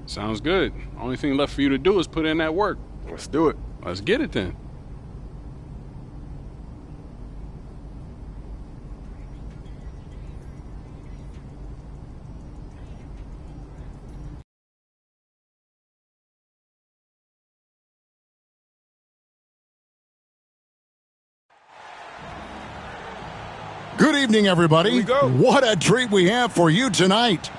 Sounds good. Only thing left for you to do is put in that work. Let's do it. Let's get it then. Good evening, everybody. Here we go. What a treat we have for you tonight.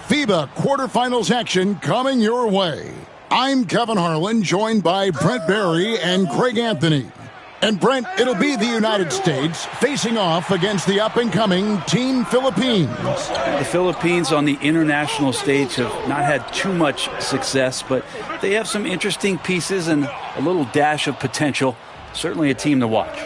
FIBA quarterfinals action coming your way. I'm Kevin Harlan, joined by Brent Barry and Craig Anthony. And Brent, it'll be the United States facing off against the up-and-coming Team Philippines. The Philippines on the international stage have not had too much success, but they have some interesting pieces and a little dash of potential. Certainly a team to watch.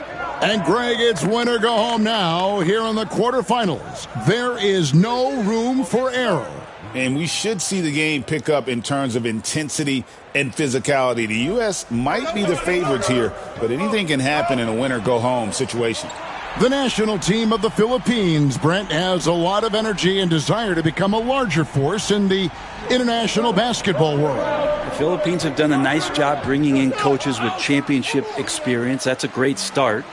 And Greg, it's win or go home now here in the quarterfinals. There is no room for error. And we should see the game pick up in terms of intensity and physicality. The U.S. might be the favorites here, but anything can happen in a win or go home situation. The national team of the Philippines, Brent, has a lot of energy and desire to become a larger force in the international basketball world. The Philippines have done a nice job bringing in coaches with championship experience. That's a great start.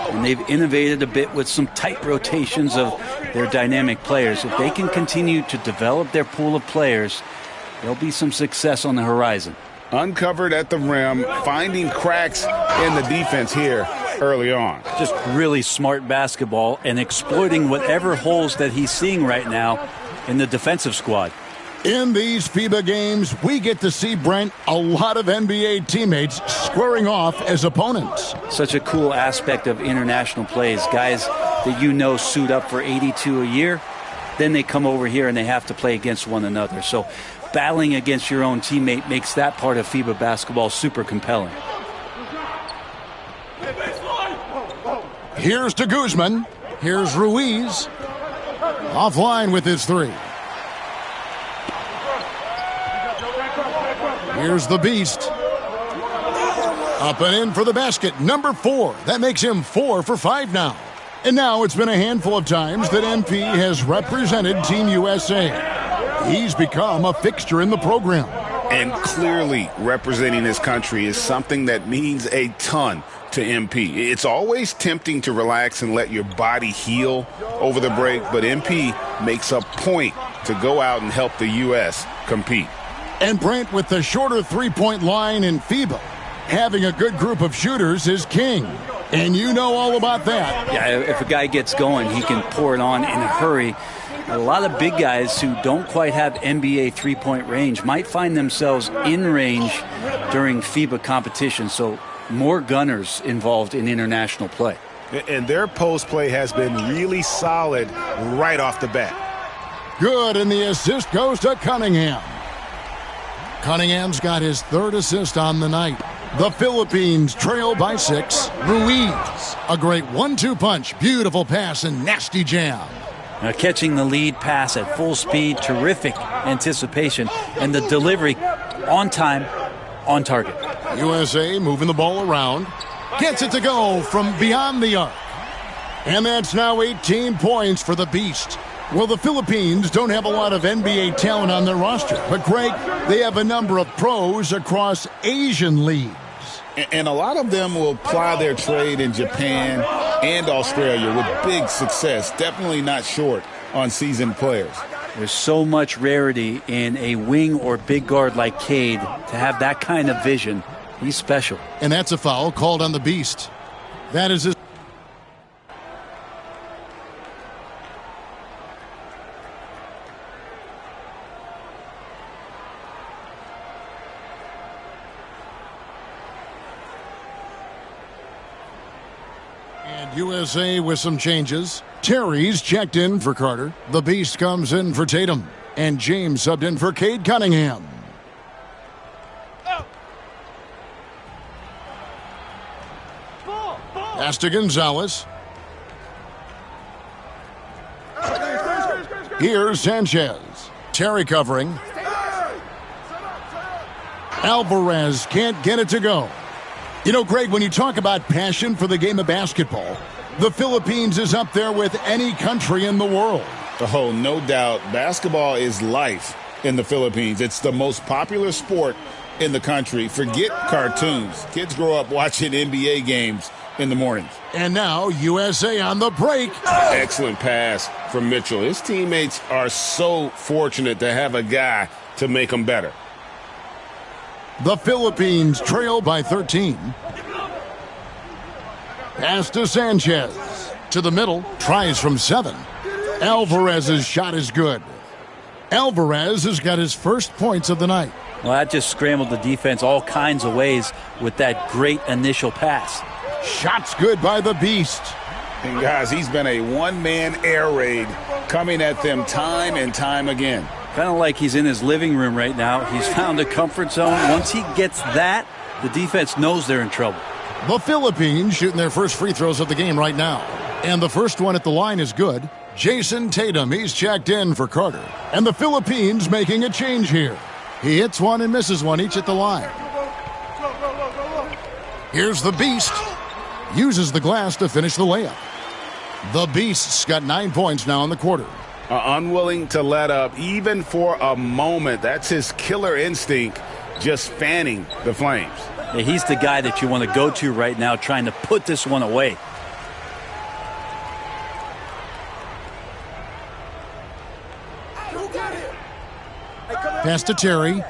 And they've innovated a bit with some tight rotations of their dynamic players. If they can continue to develop their pool of players, there'll be some success on the horizon. Uncovered at the rim, finding cracks in the defense here early on. Just really smart basketball and exploiting whatever holes that he's seeing right now in the defensive squad. In these FIBA games, we get to see, Brent, a lot of NBA teammates squaring off as opponents. Such a cool aspect of international plays. Guys that you know suit up for 82 a year, then they come over here and they have to play against one another. So battling against your own teammate makes that part of FIBA basketball super compelling. Here's to Guzman. Here's Ruiz. Offline with his three. Here's the Beast. Up and in for the basket, number 4. That makes him 4 for 5 now. And now it's been a handful of times that MP has represented Team USA. He's become a fixture in the program. And clearly representing his country is something that means a ton to MP. It's always tempting to relax and let your body heal over the break, but MP makes a point to go out and help the U.S. compete. And Brent, with the shorter three-point line in FIBA, having a good group of shooters is king. And you know all about that. Yeah, if a guy gets going, he can pour it on in a hurry. A lot of big guys who don't quite have NBA three-point range might find themselves in range during FIBA competition. So more gunners involved in international play. And their post play has been really solid right off the bat. Good, and the assist goes to Cunningham. Cunningham's got his 3rd assist on the night. The Philippines trail by 6. Ruiz, a great 1-2 punch, beautiful pass and nasty jam. Now catching the lead pass at full speed, terrific anticipation, and the delivery on time, on target. USA moving the ball around. Gets it to go from beyond the arc. And that's now 18 points for the Beast. Well, the Philippines don't have a lot of NBA talent on their roster, but Greg, they have a number of pros across Asian leagues. And a lot of them will ply their trade in Japan and Australia with big success. Definitely not short on seasoned players. There's so much rarity in a wing or big guard like Cade to have that kind of vision. He's special. And that's a foul called on the Beast. That is his. And USA with some changes. Terry's checked in for Carter. The Beast comes in for Tatum. And James subbed in for Cade Cunningham. Pass to Gonzalez. Here's Sanchez. Terry covering. Alvarez can't get it to go. You know, Greg, when you talk about passion for the game of basketball, the Philippines is up there with any country in the world. Oh, no doubt. Basketball is life in the Philippines. It's the most popular sport in the country. Forget cartoons. Kids grow up watching NBA games in the mornings. And now USA on the break. Excellent pass from Mitchell. His teammates are so fortunate to have a guy to make them better. The Philippines trail by 13. Pass to Sanchez. To the middle. Tries from 7. Alvarez's shot is good. Alvarez has got his first points of the night. Well, that just scrambled the defense all kinds of ways with that great initial pass. Shots good by the Beast. And guys, he's been a one-man air raid coming at them time and time again. Kind of like he's in his living room right now. He's found a comfort zone. Once he gets that, the defense knows they're in trouble. The Philippines shooting their first free throws of the game right now. And the first one at the line is good. Jason Tatum, he's checked in for Carter. And the Philippines making a change here. He hits one and misses one each at the line. Here's the Beast. Uses the glass to finish the layup. The Beast's got 9 points now in the quarter. Unwilling to let up even for a moment. That's his killer instinct, just fanning the flames. Yeah, he's the guy that you want to go to right now trying to put this one away. Pass to Terry.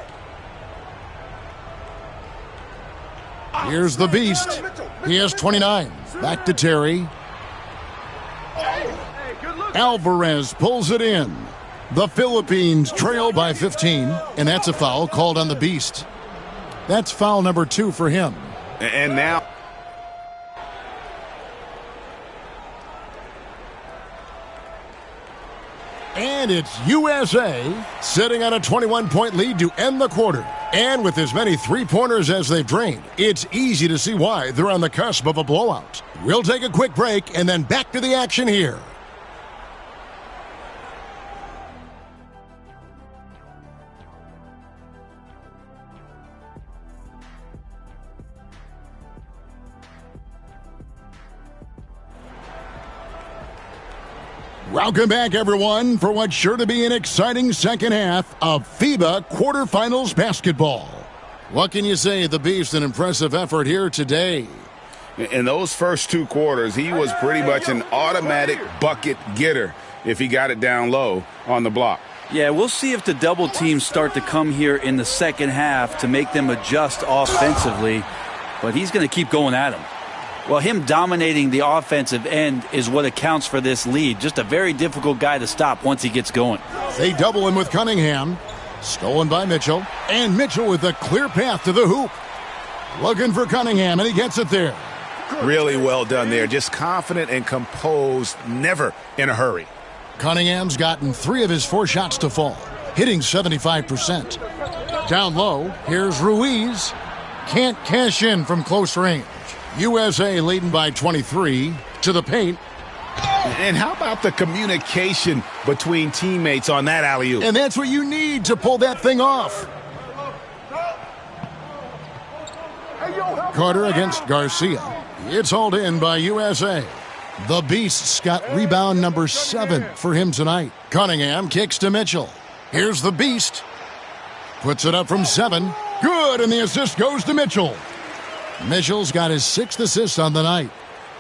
Here's the Beast. He has 29. Back to Terry. Alvarez pulls it in. The Philippines trail by 15, and that's a foul called on the Beast. That's foul number 2 for him. And now... And it's USA sitting on a 21-point lead to end the quarter. And with as many three-pointers as they've drained, it's easy to see why they're on the cusp of a blowout. We'll take a quick break and then back to the action here. Welcome back, everyone, for what's sure to be an exciting second half of FIBA quarterfinals basketball. What can you say? The Beast, an impressive effort here today. In those first 2 quarters, he was pretty much an automatic bucket getter if he got it down low on the block. Yeah, we'll see if the double teams start to come here in the second half to make them adjust offensively, but he's going to keep going at him. Well, him dominating the offensive end is what accounts for this lead. Just a very difficult guy to stop once he gets going. They double him with Cunningham. Stolen by Mitchell. And Mitchell with a clear path to the hoop. Looking for Cunningham, and he gets it there. Really well done there. Just confident and composed, never in a hurry. Cunningham's gotten 3 of his 4 shots to fall, hitting 75%. Down low, here's Ruiz. Can't cash in from close range. USA leading by 23 to the paint. And how about the communication between teammates on that alley-oop? And that's what you need to pull that thing off. Carter against Garcia. It's hauled in by USA. The Beast's got rebound number 7 for him tonight. Cunningham kicks to Mitchell. Here's the Beast. Puts it up from 7. Good, and the assist goes to Mitchell. Mitchell's got his 6th assist on the night.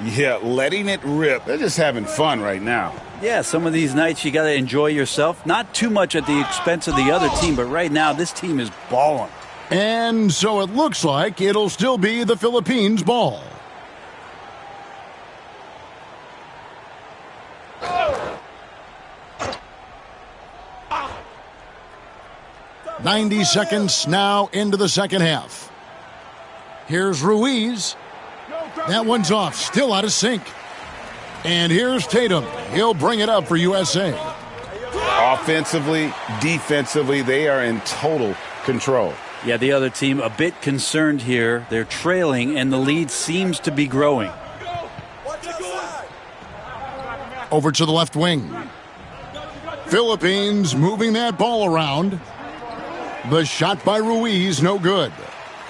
Yeah, letting it rip. They're just having fun right now. Yeah, some of these nights you got to enjoy yourself. Not too much at the expense of the other team, but right now this team is balling. And so it looks like it'll still be the Philippines' ball. "90 seconds now into the second half. Here's Ruiz. That one's off, still out of sync. And here's Tatum. He'll bring it up for USA. Offensively, defensively, they are in total control. Yeah, the other team a bit concerned here. They're trailing, and the lead seems to be growing. Over to the left wing. Philippines moving that ball around. The shot by Ruiz, no good.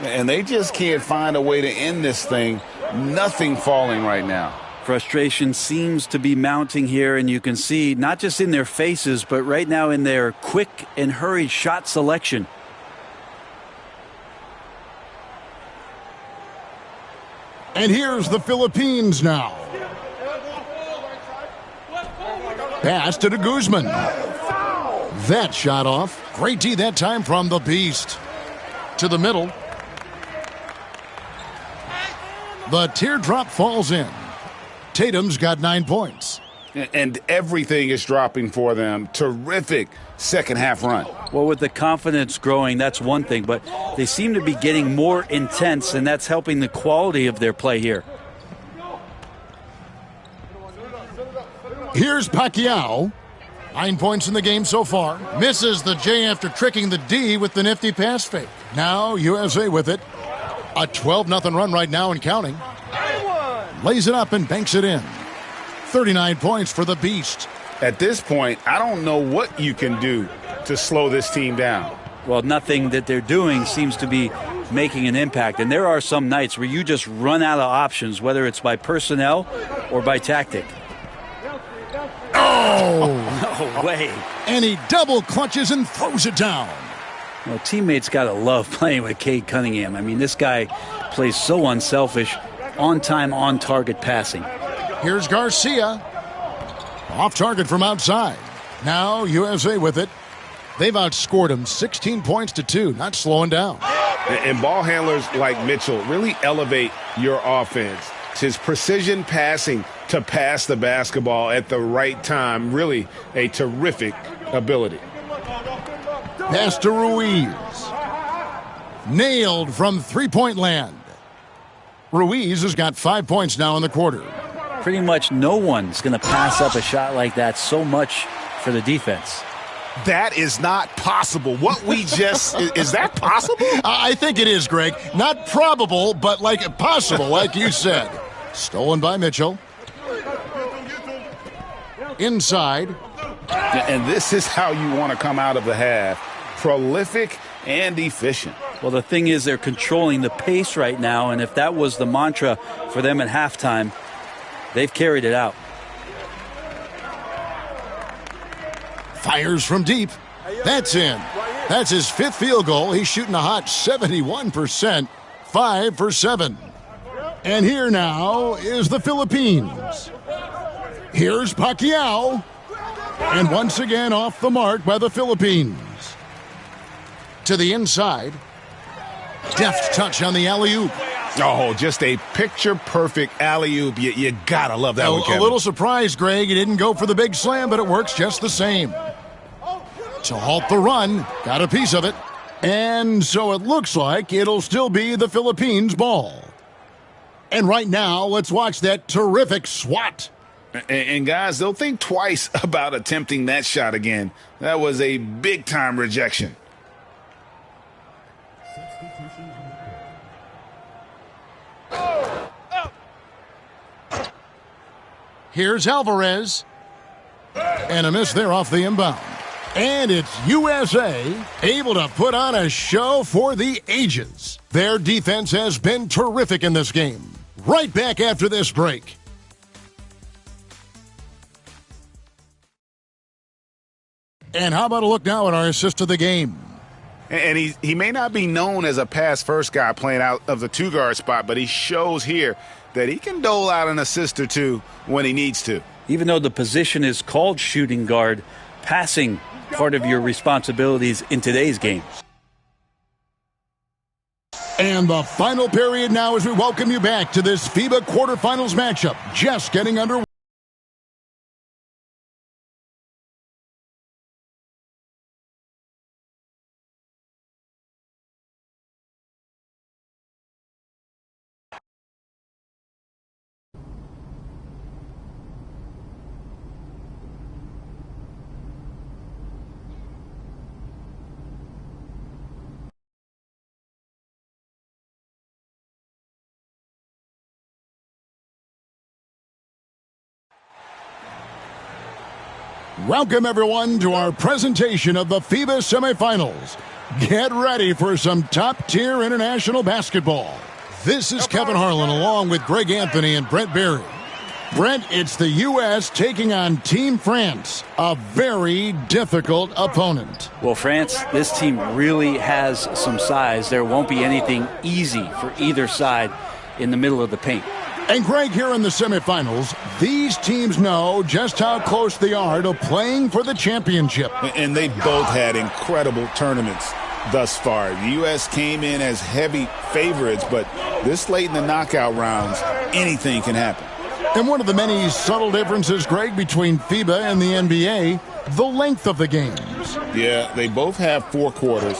And they just can't find a way to end this thing. Nothing falling right now. Frustration seems to be mounting here, and you can see not just in their faces, but right now in their quick and hurried shot selection. And here's the Philippines now. Pass to de Guzman. That shot off. Great D that time from the Beast. To the middle. The teardrop falls in. Tatum's got 9 points. And everything is dropping for them. Terrific second half run. Well, with the confidence growing, that's one thing, but they seem to be getting more intense, and that's helping the quality of their play here. Here's Pacquiao. 9 points in the game so far. Misses the J after tricking the D with the nifty pass fake. Now USA with it. A 12-0 run right now and counting. Lays it up and banks it in. 39 points for the Beast. At this point, I don't know what you can do to slow this team down. Well, nothing that they're doing seems to be making an impact. And there are some nights where you just run out of options, whether it's by personnel or by tactic. Oh! No way. And he double clutches and throws it down. Well, teammates got to love playing with Cade Cunningham. I mean, this guy plays so unselfish, on-time, on-target passing. Here's Garcia. Off target from outside. Now USA with it. They've outscored him 16 points to 2, not slowing down. And ball handlers like Mitchell really elevate your offense. It's his precision passing to pass the basketball at the right time. Really a terrific ability. Pass to Ruiz. Nailed from three-point land. Ruiz has got 5 points now in the quarter. Pretty much no one's going to pass up a shot like that so much for the defense. That is not possible. What we just is that possible? I think it is, Greg. Not probable, but like possible, like you said. Stolen by Mitchell. Inside. And this is how you want to come out of the half. Prolific and efficient. Well, the thing is, they're controlling the pace right now, and if that was the mantra for them at halftime, they've carried it out. Fires from deep. That's in. That's his 5th field goal. He's shooting a hot 71%. 5 for 7. And here now is the Philippines. Here's Pacquiao. And once again off the mark by the Philippines. To the inside. Deft touch on the alley-oop. Oh, just a picture-perfect alley-oop. You gotta love that one, Kevin. A little surprised, Greg. He didn't go for the big slam, but it works just the same. To halt the run, got a piece of it. And so it looks like it'll still be the Philippines' ball. And right now, let's watch that terrific swat. And guys, they'll think twice about attempting that shot again. That was a big-time rejection. Here's Alvarez. And a miss there off the inbound. And it's USA able to put on a show for the ages. Their defense has been terrific in this game. Right back after this break. And how about a look now at our assist of the game? And he may not be known as a pass-first guy playing out of the two-guard spot, but he shows here that he can dole out an assist or two when he needs to. Even though the position is called shooting guard, passing part of your responsibilities in today's game. And the final period now as we welcome you back to this FIBA quarterfinals matchup. Just getting underway. Welcome, everyone, to our presentation of the FIBA semifinals. Get ready for some top-tier international basketball. This is Kevin Harlan along with Greg Anthony and Brent Berry. Brent, it's the U.S. taking on Team France, a very difficult opponent. Well, France, this team really has some size. There won't be anything easy for either side in the middle of the paint. And Greg, here in the semifinals, these teams know just how close they are to playing for the championship. And they both had incredible tournaments thus far. The U.S. came in as heavy favorites, but this late in the knockout rounds, anything can happen. And one of the many subtle differences, Greg, between FIBA and the NBA, the length of the games. Yeah, they both have 4 quarters.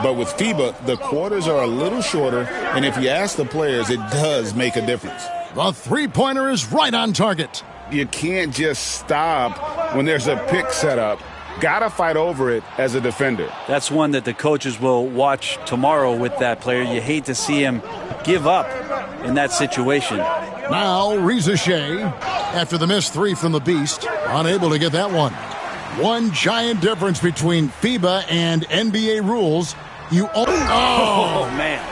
But with FIBA, the quarters are a little shorter, and if you ask the players, it does make a difference. The three-pointer is right on target. You can't just stop when there's a pick set up. Gotta fight over it as a defender. That's one that the coaches will watch tomorrow with that player. You hate to see him give up in that situation. Now, Reza Shea, after the missed 3 from the Beast, unable to get that one. One giant difference between FIBA and NBA rules. Oh, man.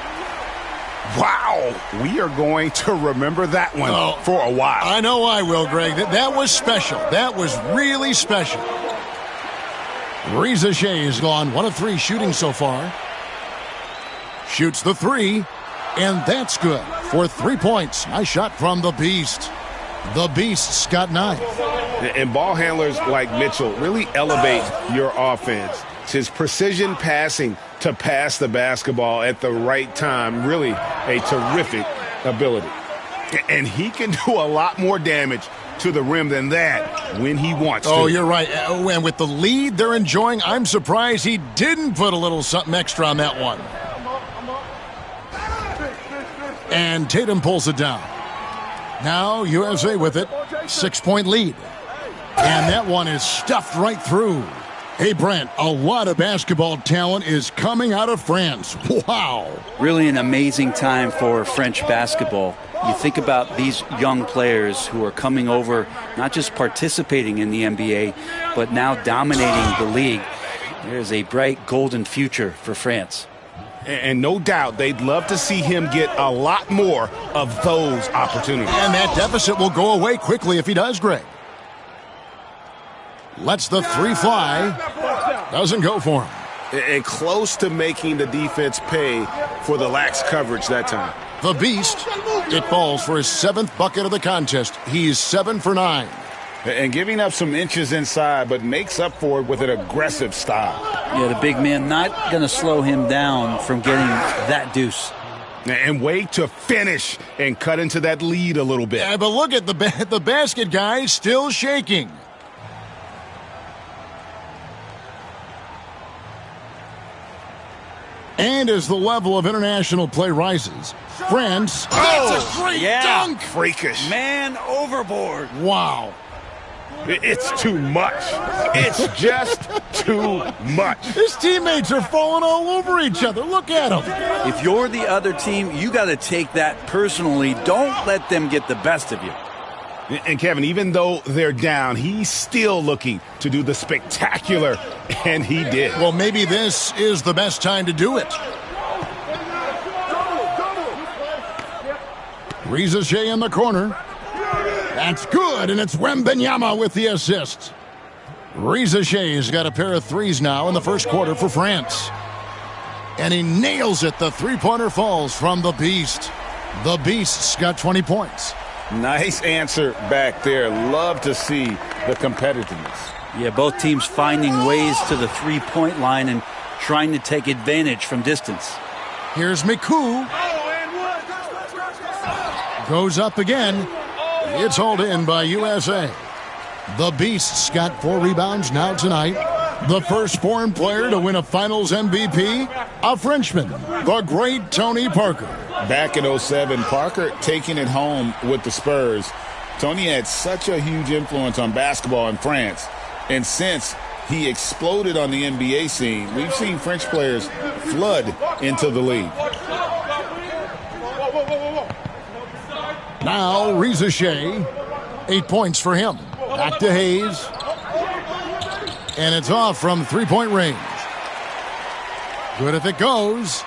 Wow. We are going to remember that one for a while. I know I will, Greg. That was special. That was really special. Reza Shea has gone 1 of 3 shooting so far. Shoots the 3, and that's good for 3 points. Nice shot from the Beast. The Beast's got 9. And ball handlers like Mitchell really elevate your offense. It's his precision passing to pass the basketball at the right time. Really a terrific ability. And he can do a lot more damage to the rim than that when he wants to. Oh, you're right. And with the lead they're enjoying, I'm surprised he didn't put a little something extra on that one. And Tatum pulls it down. Now USA with it. 6-point lead. And that one is stuffed right through. Hey, Brent, a lot of basketball talent is coming out of France. Wow. Really an amazing time for French basketball. You think about these young players who are coming over, not just participating in the NBA, but now dominating the league. There's a bright golden future for France. And no doubt they'd love to see him get a lot more of those opportunities. And that deficit will go away quickly if he does, Greg. Lets the 3 fly. Doesn't go for him. And close to making the defense pay for the lax coverage that time. The Beast, it falls for his 7th bucket of the contest. He's 7 for 9. And giving up some inches inside, but makes up for it with an aggressive style. Yeah, the big man not going to slow him down from getting that deuce. And wait to finish and cut into that lead a little bit. Yeah, but look at the basket guy still shaking. And as the level of international play rises, France... That's a great dunk! Freakish. Man overboard. Wow. It's too much. It's just too much. His teammates are falling all over each other. Look at them. If you're the other team, you got to take that personally. Don't let them get the best of you. And Kevin, even though they're down, he's still looking to do the spectacular, and he did. Well, maybe this is the best time to do it. Reza Shea in the corner. That's good, and it's Wembanyama with the assist. Reza Shea's got a pair of 3s now in the first quarter for France. And he nails it. The 3-pointer falls from the Beast. The Beast's got 20 points. Nice answer back there. Love to see the competitiveness. Yeah, both teams finding ways to the 3-point line and trying to take advantage from distance. Here's Miku. Goes up again. It's hauled in by USA. The Beast's got 4 rebounds now tonight. The first foreign player to win a Finals MVP, a Frenchman, the great Tony Parker. Back in 07, Parker taking it home with the Spurs. Tony had such a huge influence on basketball in France. And since he exploded on the NBA scene, we've seen French players flood into the league. Now, Reza Shea, 8 points for him. Back to Hayes. And it's off from 3-point range. Good if it goes.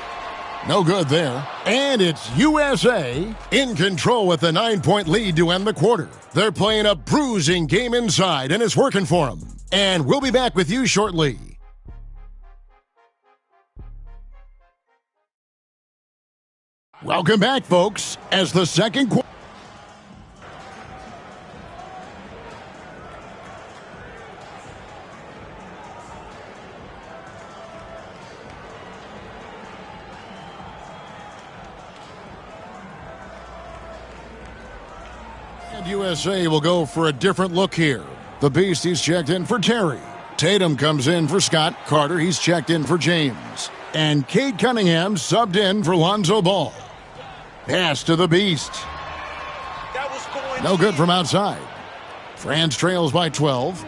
No good there. And it's USA in control with a 9-point lead to end the quarter. They're playing a bruising game inside, and it's working for them. And we'll be back with you shortly. Welcome back, folks, as the second quarter. And USA will go for a different look here. The Beast, he's checked in for Terry. Tatum comes in for Scott. Carter, he's checked in for James. And Cade Cunningham subbed in for Lonzo Ball. Pass to the Beast. No good from outside. France trails by 12.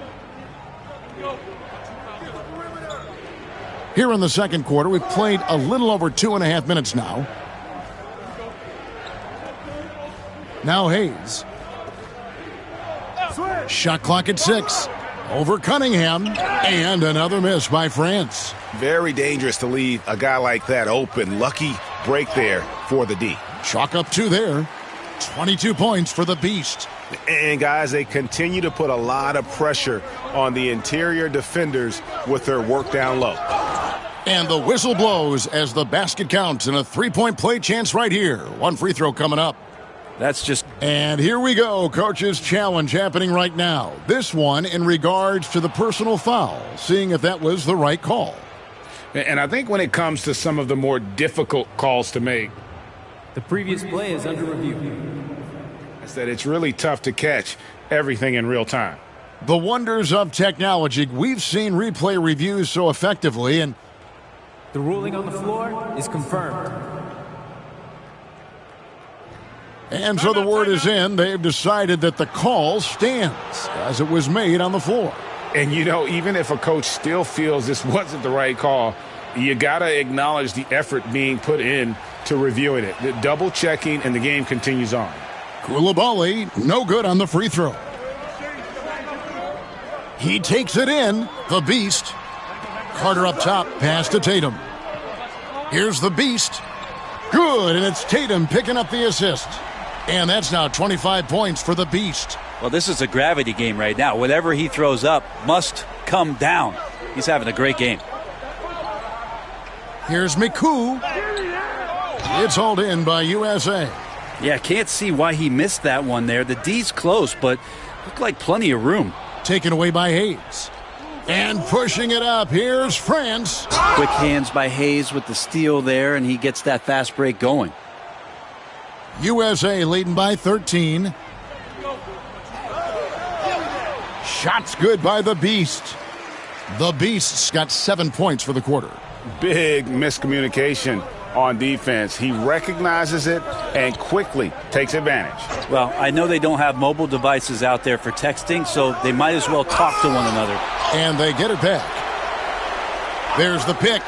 Here in the second quarter, we've played a little over 2.5 minutes now. Now Hayes. Shot clock at 6. Over Cunningham. And another miss by France. Very dangerous to leave a guy like that open. Lucky break there for the D. Chalk up 2 there. 22 points for the Beast. And, guys, they continue to put a lot of pressure on the interior defenders with their work down low. And the whistle blows as the basket counts and a 3-point play chance right here. One free throw coming up. That's just... And here we go. Coach's challenge happening right now. This one in regards to the personal foul, seeing if that was the right call. And I think when it comes to some of the more difficult calls to make, the previous play is under review. I said it's really tough to catch everything in real time. The wonders of technology. We've seen replay reviews so effectively, and the ruling on the floor is confirmed. And so the word is in. They've decided that the call stands as it was made on the floor. And, you know, even if a coach still feels this wasn't the right call, you got to acknowledge the effort being put in to reviewing it. The double checking, and the game continues on. Koulibaly, no good on the free throw. He takes it in. The Beast. Carter up top, pass to Tatum. Here's the Beast. Good, and it's Tatum picking up the assist. And that's now 25 points for the Beast. Well, this is a gravity game right now. Whatever he throws up must come down. He's having a great game. Here's Miku. It's hauled in by USA. Yeah, can't see why he missed that one there. The D's close, but looked like plenty of room. Taken away by Hayes. And pushing it up, here's France. Quick hands by Hayes with the steal there, and he gets that fast break going. USA leading by 13. Shots good by the Beast. The Beast's got 7 points for the quarter. Big miscommunication on defense. He recognizes it and quickly takes advantage. Well, I know they don't have mobile devices out there for texting, so they might as well talk to one another. And they get it back. There's the pick.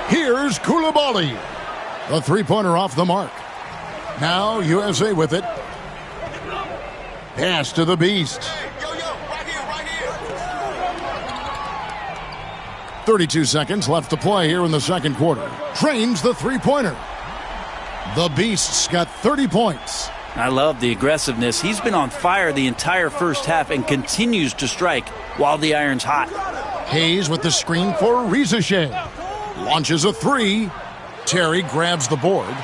Here's Koulibaly. The three-pointer off the mark. Now USA with it. Pass to the Beast. 32 seconds left to play here in the second quarter. Trains the three-pointer. The Beast's got 30 points. I love the aggressiveness. He's been on fire the entire first half and continues to strike while the iron's hot. Hayes with the screen for Rizashe. Launches a three. Terry grabs the board.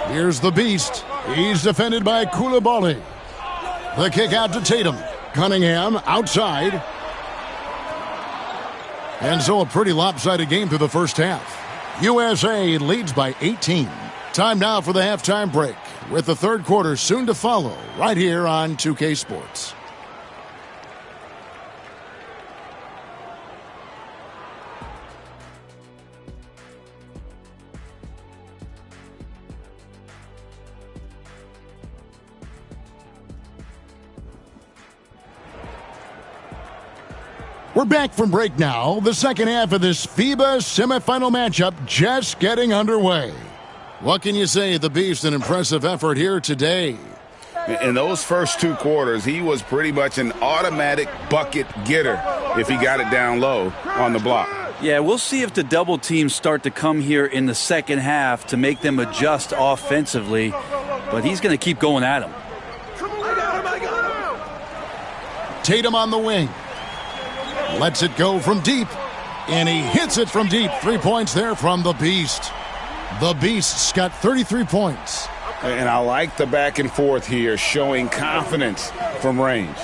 Here's the Beast. He's defended by Koulibaly. The kick out to Tatum. Cunningham outside. And so a pretty lopsided game through the first half. USA leads by 18. Time now for the halftime break, with the third quarter soon to follow right here on 2K Sports. We're back from break now. The second half of this FIBA semifinal matchup just getting underway. What can you say? The Beast, an impressive effort here today. In those first two quarters, he was pretty much an automatic bucket getter if he got it down low on the block. Yeah, we'll see if the double teams start to come here in the second half to make them adjust offensively, but he's going to keep going at him. Tatum on the wing. Lets it go from deep, and he hits it from deep. 3 points there from the Beast. The Beast's got 33 points. And I like the back and forth here, showing confidence from range.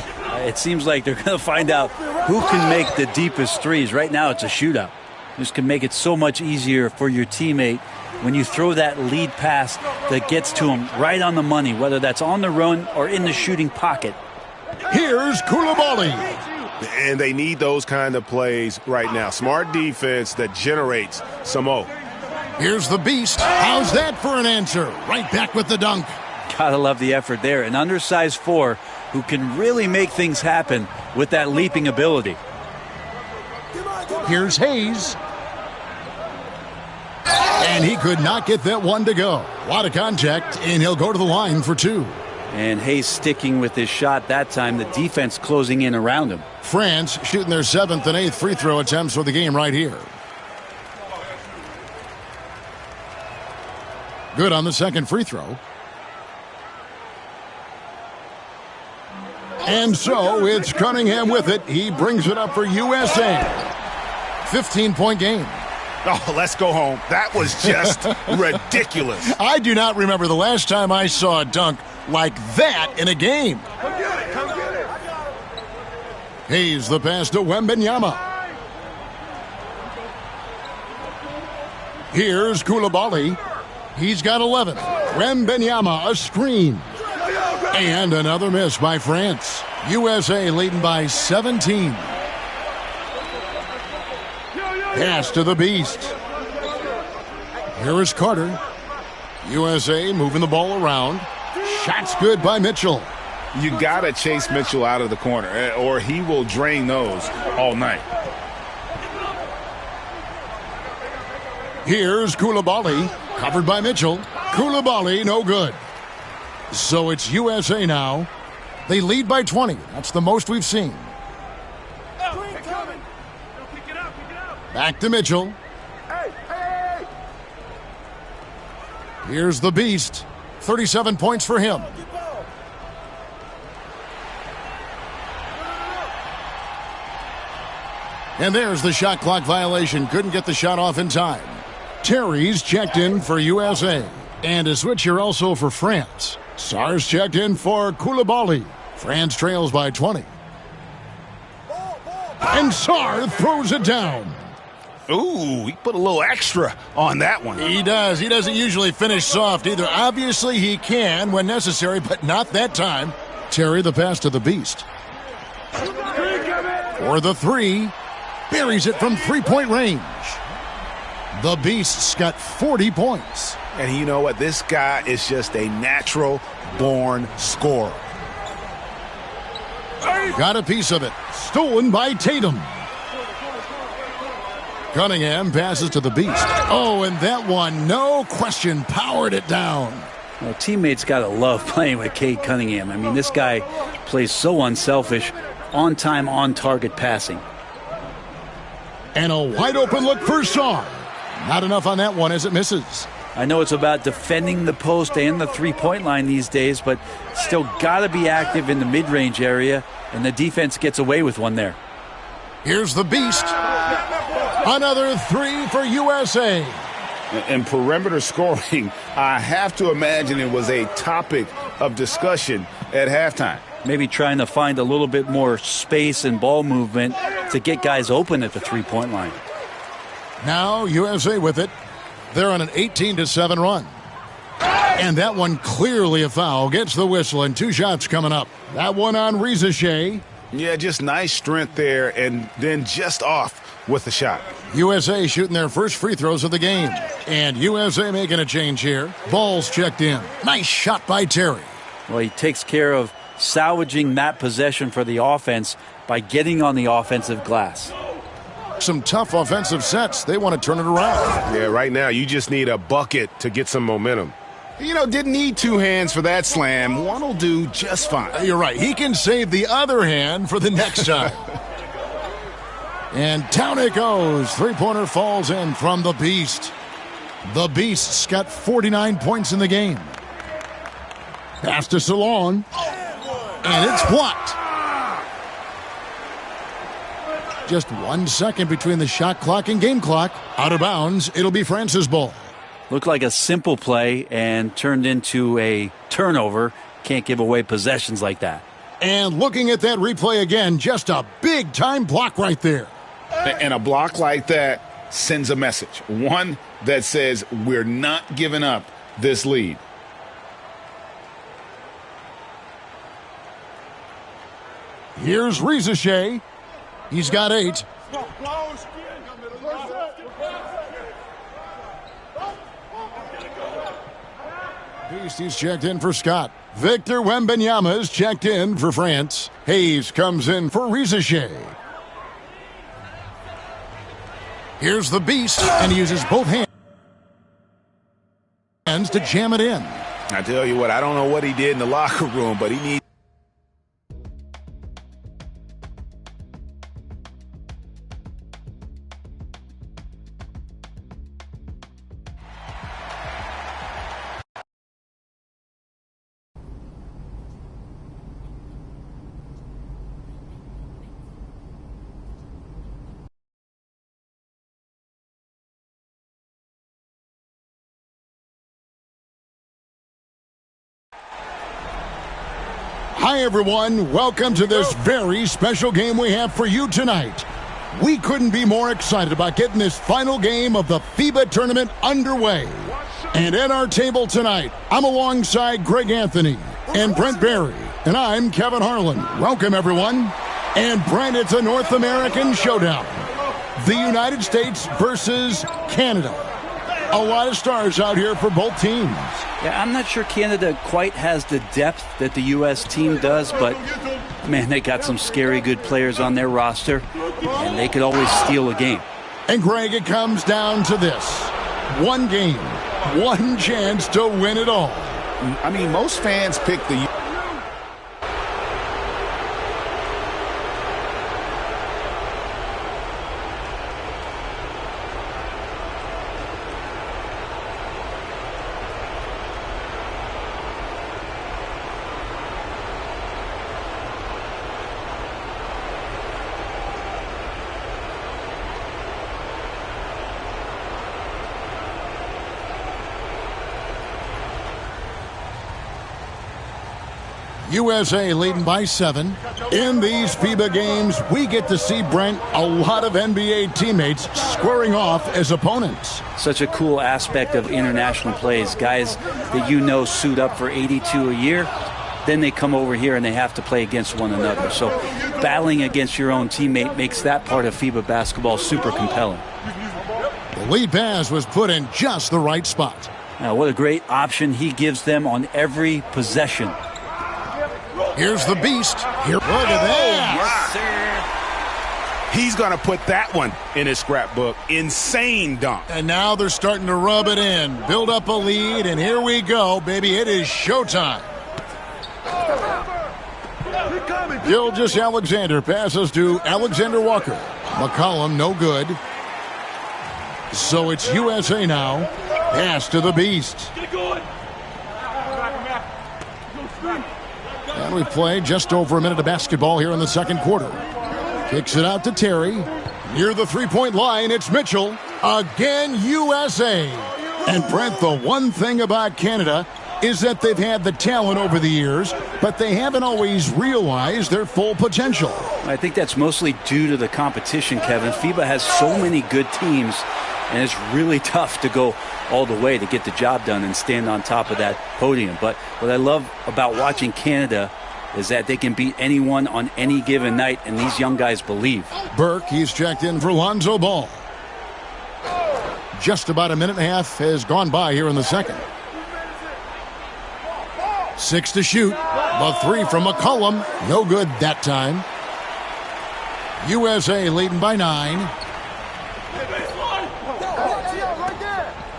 It seems like they're going to find out who can make the deepest threes. Right now it's a shootout. This can make it so much easier for your teammate when you throw that lead pass that gets to him right on the money, whether that's on the run or in the shooting pocket. Here's Koulibaly. And they need those kind of plays right now. Smart defense that generates some O. Here's the Beast. How's that for an answer? Right back with the dunk. Gotta love the effort there. An undersized 4 who can really make things happen with that leaping ability. Here's Hayes. And he could not get that one to go. A lot of contact, and he'll go to the line for 2. And Hayes sticking with his shot that time. The defense closing in around him. France shooting their 7th and 8th free throw attempts for the game right here. Good on the second free throw. And so it's Cunningham with it. He brings it up for USA. 15-point game. Oh, let's go home. That was just ridiculous. I do not remember the last time I saw a dunk like that in a game. Come get it. Hayes the pass to Wembanyama. Here's Koulibaly. He's got 11. Wembanyama, a screen. And another miss by France. USA leading by 17. Pass to the Beast. Here is Carter. USA moving the ball around. Shots good by Mitchell. You got to chase Mitchell out of the corner, or he will drain those all night. Here's Koulibaly, covered by Mitchell. Koulibaly, no good. So it's USA now. They lead by 20. That's the most we've seen. Back to Mitchell. Here's the Beast. 37 points for him. And there's the shot clock violation. Couldn't get the shot off in time. Terry's checked in for USA. And a switch here also for France. Sarr's checked in for Koulibaly. France trails by 20. And Sarr throws it down. Ooh, he put a little extra on that one. He does. He doesn't usually finish soft either. Obviously, he can when necessary, but not that time. Terry the pass to the Beast. For the 3. Buries it from 3-point range. The Beast's got 40 points. And you know what? This guy is just a natural-born scorer. Got a piece of it. Stolen by Tatum. Cunningham passes to the Beast. Oh, and that one, no question, powered it down. Well, teammates got to love playing with Cade Cunningham. I mean, this guy plays so unselfish, on-time, on-target passing. And a wide-open look for Sarr. Not enough on that one as it misses. I know it's about defending the post and the three-point line these days, but still got to be active in the mid-range area, and the defense gets away with one there. Here's the Beast. Another 3 for USA. And perimeter scoring, I have to imagine it was a topic of discussion at halftime. Maybe trying to find a little bit more space and ball movement to get guys open at the three-point line. Now USA with it. They're on an 18-7 run. And that one clearly a foul. Gets the whistle, and 2 shots coming up. That one on Rizachet. Yeah, just nice strength there, and then just off with the shot. USA shooting their first free throws of the game. And USA making a change here. Ball's checked in. Nice shot by Terry. Well, he takes care of salvaging that possession for the offense by getting on the offensive glass. Some tough offensive sets. They want to turn it around. Yeah, right now you just need a bucket to get some momentum. You know, didn't need 2 hands for that slam. One will do just fine. You're right. He can save the other hand for the next time. And down it goes. Three-pointer falls in from the Beast. The Beast's got 49 points in the game. Pass to Salon. And it's blocked. Just 1 second between the shot clock and game clock. Out of bounds, it'll be France's ball. Looked like a simple play and turned into a turnover. Can't give away possessions like that. And looking at that replay again, just a big-time block right there. And a block like that sends a message. One that says we're not giving up this lead. Here's Rizichet. He's got 8. Beastie's checked in for Scott. Victor Wembanyama's checked in for France. Hayes comes in for Rizichet. Here's the Beast, and he uses both hands to jam it in. I tell you what, I don't know what he did in the locker room, but he needs. Hi, everyone. Welcome to this very special game we have for you tonight. We couldn't be more excited about getting this final game of the FIBA tournament underway. And at our table tonight, I'm alongside Greg Anthony and Brent Barry, and I'm Kevin Harlan. Welcome, everyone. And Brent, it's a North American showdown. The United States versus Canada. A lot of stars out here for both teams. Yeah, I'm not sure Canada quite has the depth that the U.S. team does, but, man, they got some scary good players on their roster, and they could always steal a game. And, Greg, it comes down to this. One game, one chance to win it all. I mean, most fans pick the... USA leading by 7. In these FIBA games, we get to see, Brent, a lot of NBA teammates squaring off as opponents. Such a cool aspect of international plays. Guys that you know suit up for 82 a year, then they come over here and they have to play against one another. So battling against your own teammate makes that part of FIBA basketball super compelling. The lead pass was put in just the right spot. Now, what a great option he gives them on every possession. Here's the Beast. Here, look at that. Yes, sir. He's going to put that one in his scrapbook. Insane dunk. And now they're starting to rub it in, build up a lead, and here we go, baby. It is showtime. Gilgeous-Alexander passes to Alexander Walker. McCollum, no good. So it's USA now. Pass to the Beast. And we play just over a minute of basketball here in the second quarter. Kicks it out to Terry. Near the three-point line, it's Mitchell. Again, USA. And Brent, the one thing about Canada is that they've had the talent over the years, but they haven't always realized their full potential. I think that's mostly due to the competition, Kevin. FIBA has so many good teams, and it's really tough to go all the way to get the job done and stand on top of that podium. But what I love about watching Canada is that they can beat anyone on any given night, and these young guys believe. Burke, he's checked in for Lonzo Ball. Just about a minute and a half has gone by here in the second. 6 to shoot. The three from McCollum. No good that time. USA leading by 9.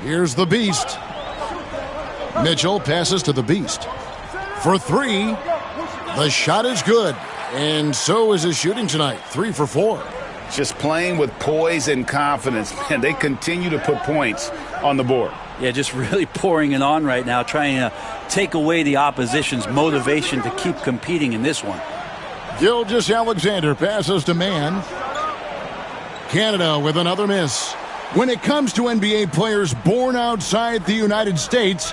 Here's the Beast. Mitchell passes to the Beast. For 3. The shot is good. And so is his shooting tonight. 3 for 4. just playing with poise and confidence. Man, they continue to put points on the board. Yeah, just really pouring it on right now, trying to take away the opposition's motivation to keep competing in this one. Gilgeous-Alexander passes to Mann. Canada with another miss. When it comes to NBA players born outside the United States,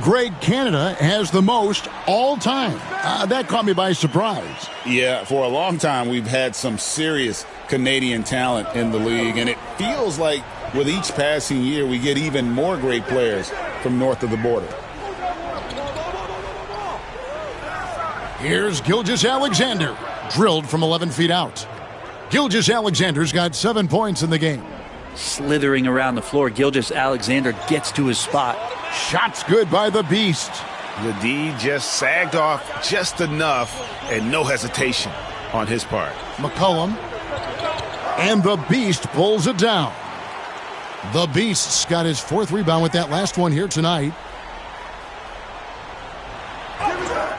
Greg, Canada has the most all time. That caught me by surprise. Yeah, for a long time we've had some serious Canadian talent in the league, and it feels like with each passing year we get even more great players from north of the border. Here's Gilgeous-Alexander, drilled from 11 feet out. Gilgeous-Alexander's got 7 points in the game. Slithering around the floor, Gilgeous-Alexander gets to his spot. Shots good by the Beast. The D just sagged off just enough, and no hesitation on his part. McCollum. And the Beast pulls it down. The Beast's got his 4th rebound with that last one here tonight.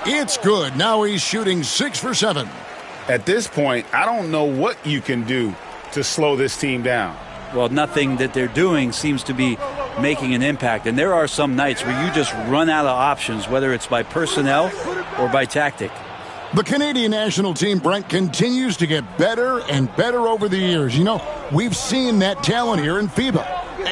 It's good. Now he's shooting 6 for 7. At this point, I don't know what you can do to slow this team down. Well, nothing that they're doing seems to be making an impact. And there are some nights where you just run out of options, whether it's by personnel or by tactic. The Canadian national team, Brent, continues to get better and better over the years. You know, we've seen that talent here in FIBA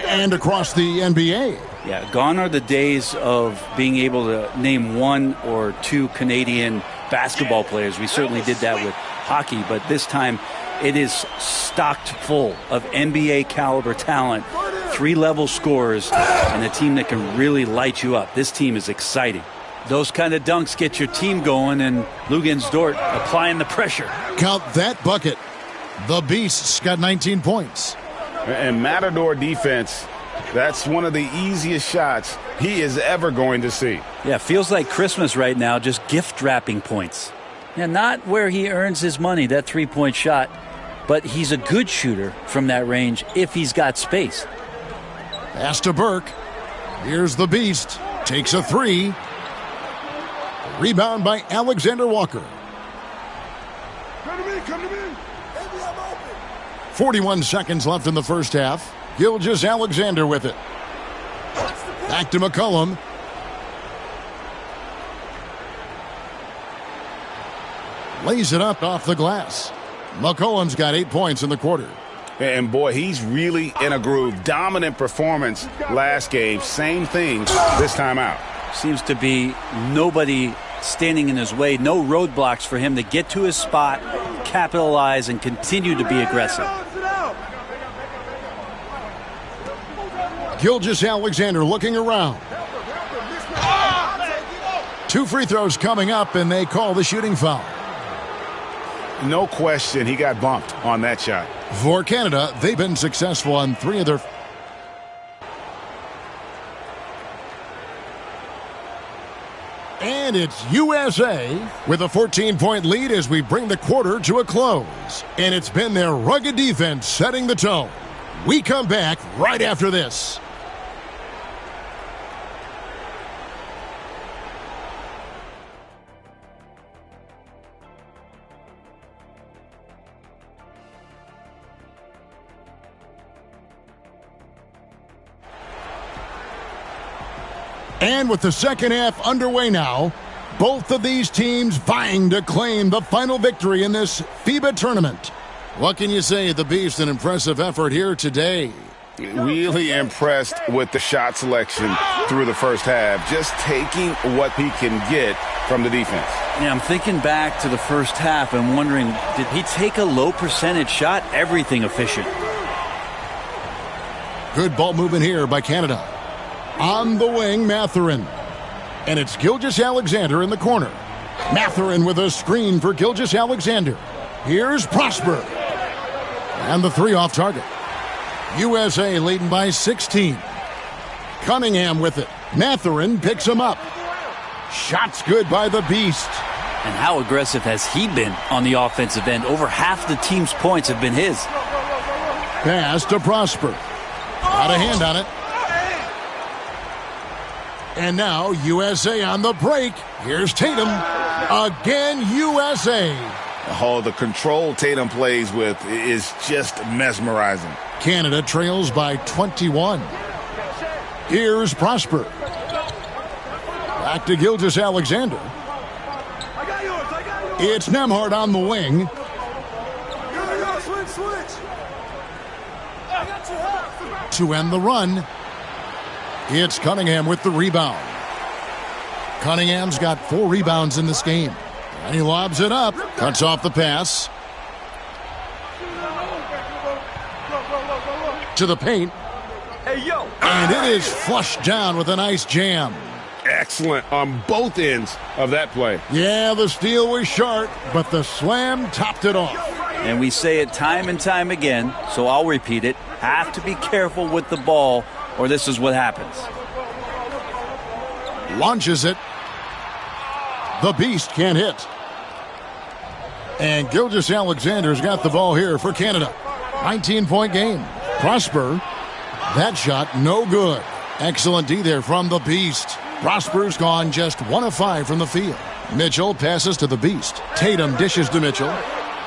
and across the NBA. Yeah, gone are the days of being able to name 1 or 2 Canadian basketball players. We certainly did that with hockey, but this time it is stocked full of NBA caliber talent, 3-level scorers, and a team that can really light you up. This team is exciting. Those kind of dunks get your team going, and Luguentz Dort applying the pressure. Count that bucket. The Beast's got 19 points. And Matador defense, that's one of the easiest shots he is ever going to see. Yeah, feels like Christmas right now, just gift wrapping points. Yeah, not where he earns his money, that 3-point shot, but he's a good shooter from that range if he's got space. Pass to Burke. Here's the Beast. Takes a 3. Rebound by Alexander Walker. Come to me. 41 seconds left in the first half. Gilgeous-Alexander with it. Back to McCollum. Lays it up off the glass. McCollum's got 8 points in the quarter. And boy, he's really in a groove. Dominant performance last game. Same thing this time out. Seems to be nobody standing in his way. No roadblocks for him to get to his spot, capitalize, and continue to be aggressive. Gilgeous-Alexander looking around. 2 free throws coming up, and they call the shooting foul. No question, he got bumped on that shot. For Canada, they've been successful on 3 of their... And it's USA with a 14-point lead as we bring the quarter to a close. And it's been their rugged defense setting the tone. We come back right after this. And with the second half underway now, both of these teams vying to claim the final victory in this FIBA tournament. What can you say? The Beast, an impressive effort here today. Really impressed with the shot selection through the first half, just taking what he can get from the defense. Yeah, I'm thinking back to the first half and wondering, did he take a low percentage shot? Everything efficient. Good ball movement here by Canada. On the wing, Mathurin. And it's Gilgeous-Alexander in the corner. Mathurin with a screen for Gilgeous-Alexander. Here's Prosper. And the 3 off target. USA leading by 16. Cunningham with it. Mathurin picks him up. Shots good by the Beast. And how aggressive has he been on the offensive end? Over half the team's points have been his. Pass to Prosper. Got a hand on it. And now USA on the break. Here's Tatum. Again, USA. Oh, the control Tatum plays with is just mesmerizing. Canada trails by 21. Here's Prosper. Back to Gilgeous-Alexander. It's Nembhard on the wing. To end the run, it's Cunningham with the rebound. Cunningham's got 4 rebounds in this game. And he lobs it up. Cuts off the pass. To the paint. And it is flushed down with a nice jam. Excellent on both ends of that play. Yeah, the steal was sharp, but the slam topped it off. And we say it time and time again, so I'll repeat it. Have to be careful with the ball, or this is what happens. Launches it. The Beast can't hit. And Gilgeous-Alexander's got the ball here for Canada. 19-point game. Prosper. That shot no good. Excellent D there from the Beast. Prosper's gone just 1 of 5 from the field. Mitchell passes to the Beast. Tatum dishes to Mitchell.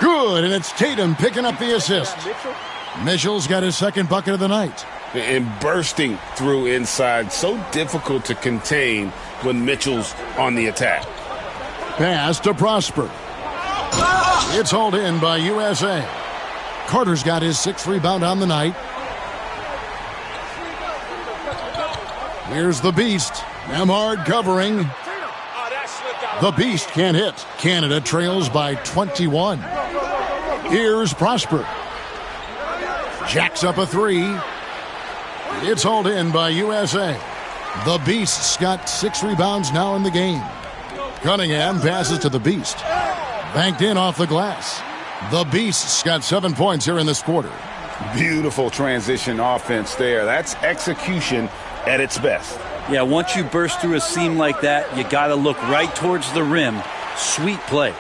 Good, and it's Tatum picking up the assist. Mitchell's got his second bucket of the night. And bursting through inside. So difficult to contain when Mitchell's on the attack. Pass to Prosper. It's hauled in by USA. Carter's got his 6th rebound on the night. Here's the Beast. Nembhard covering. The Beast can't hit. Canada trails by 21. Here's Prosper. Jacks up a 3. It's hauled in by USA. The Beast's got 6 rebounds now in the game. Cunningham passes to the Beast. Banked in off the glass. The Beast's got 7 points here in this quarter. Beautiful transition offense there. That's execution at its best. Yeah, once you burst through a seam like that, you got to look right towards the rim. Sweet play.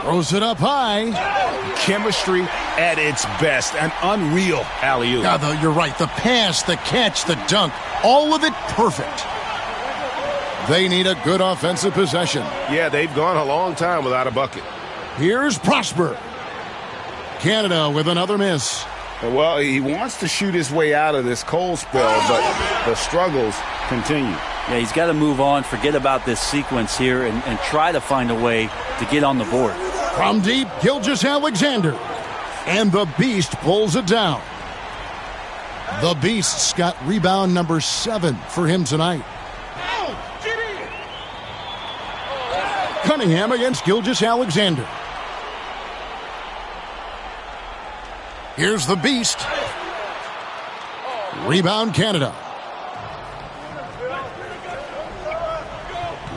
Throws it up high. Chemistry at its best. An unreal alley-oop. Yeah, you're right. The pass, the catch, the dunk, all of it perfect. They need a good offensive possession. Yeah, they've gone a long time without a bucket. Here's Prosper. Canada with another miss. Well, he wants to shoot his way out of this cold spell, but the struggles continue. Yeah, he's got to move on, forget about this sequence here, and try to find a way to get on the board. From deep, Gilgeous-Alexander. And the Beast pulls it down. The Beast's got rebound number 7 for him tonight. Cunningham against Gilgeous-Alexander. Here's the Beast. Rebound Canada.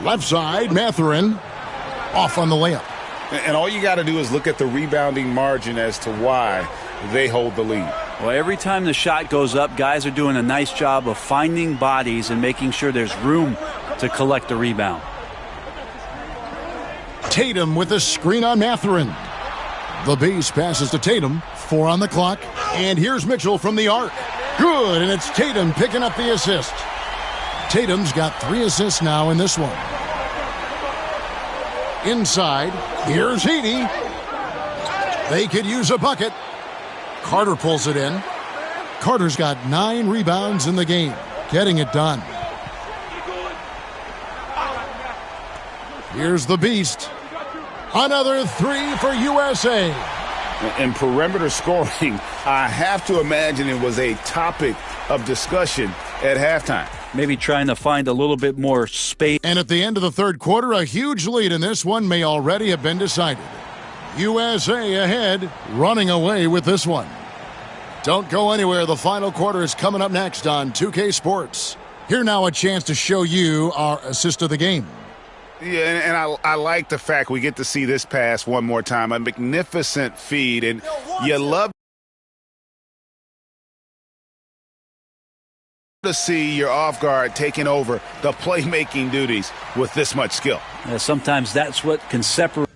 Left side, Mathurin. Off on the layup. And all you got to do is look at the rebounding margin as to why they hold the lead. Well, every time the shot goes up, guys are doing a nice job of finding bodies and making sure there's room to collect the rebound. Tatum with a screen on Mathurin. The Beast passes to Tatum. 4 on the clock. And here's Mitchell from the arc. Good, and it's Tatum picking up the assist. Tatum's got 3 assists now in this one. Inside, here's Heaney. They could use a bucket. Carter pulls it in. Carter's got 9 rebounds in the game, getting it done. Here's the Beast. Another 3 for USA. And perimeter scoring, I have to imagine it was a topic of discussion at halftime. Maybe trying to find a little bit more space. And at the end of the third quarter, a huge lead in this one may already have been decided. USA ahead, running away with this one. Don't go anywhere. The final quarter is coming up next on 2K Sports. Here now a chance to show you our assist of the game. Yeah, and I like the fact we get to see this pass one more time. A magnificent feed, and you love to see your off guard taking over the playmaking duties with this much skill. Sometimes that's what can separate.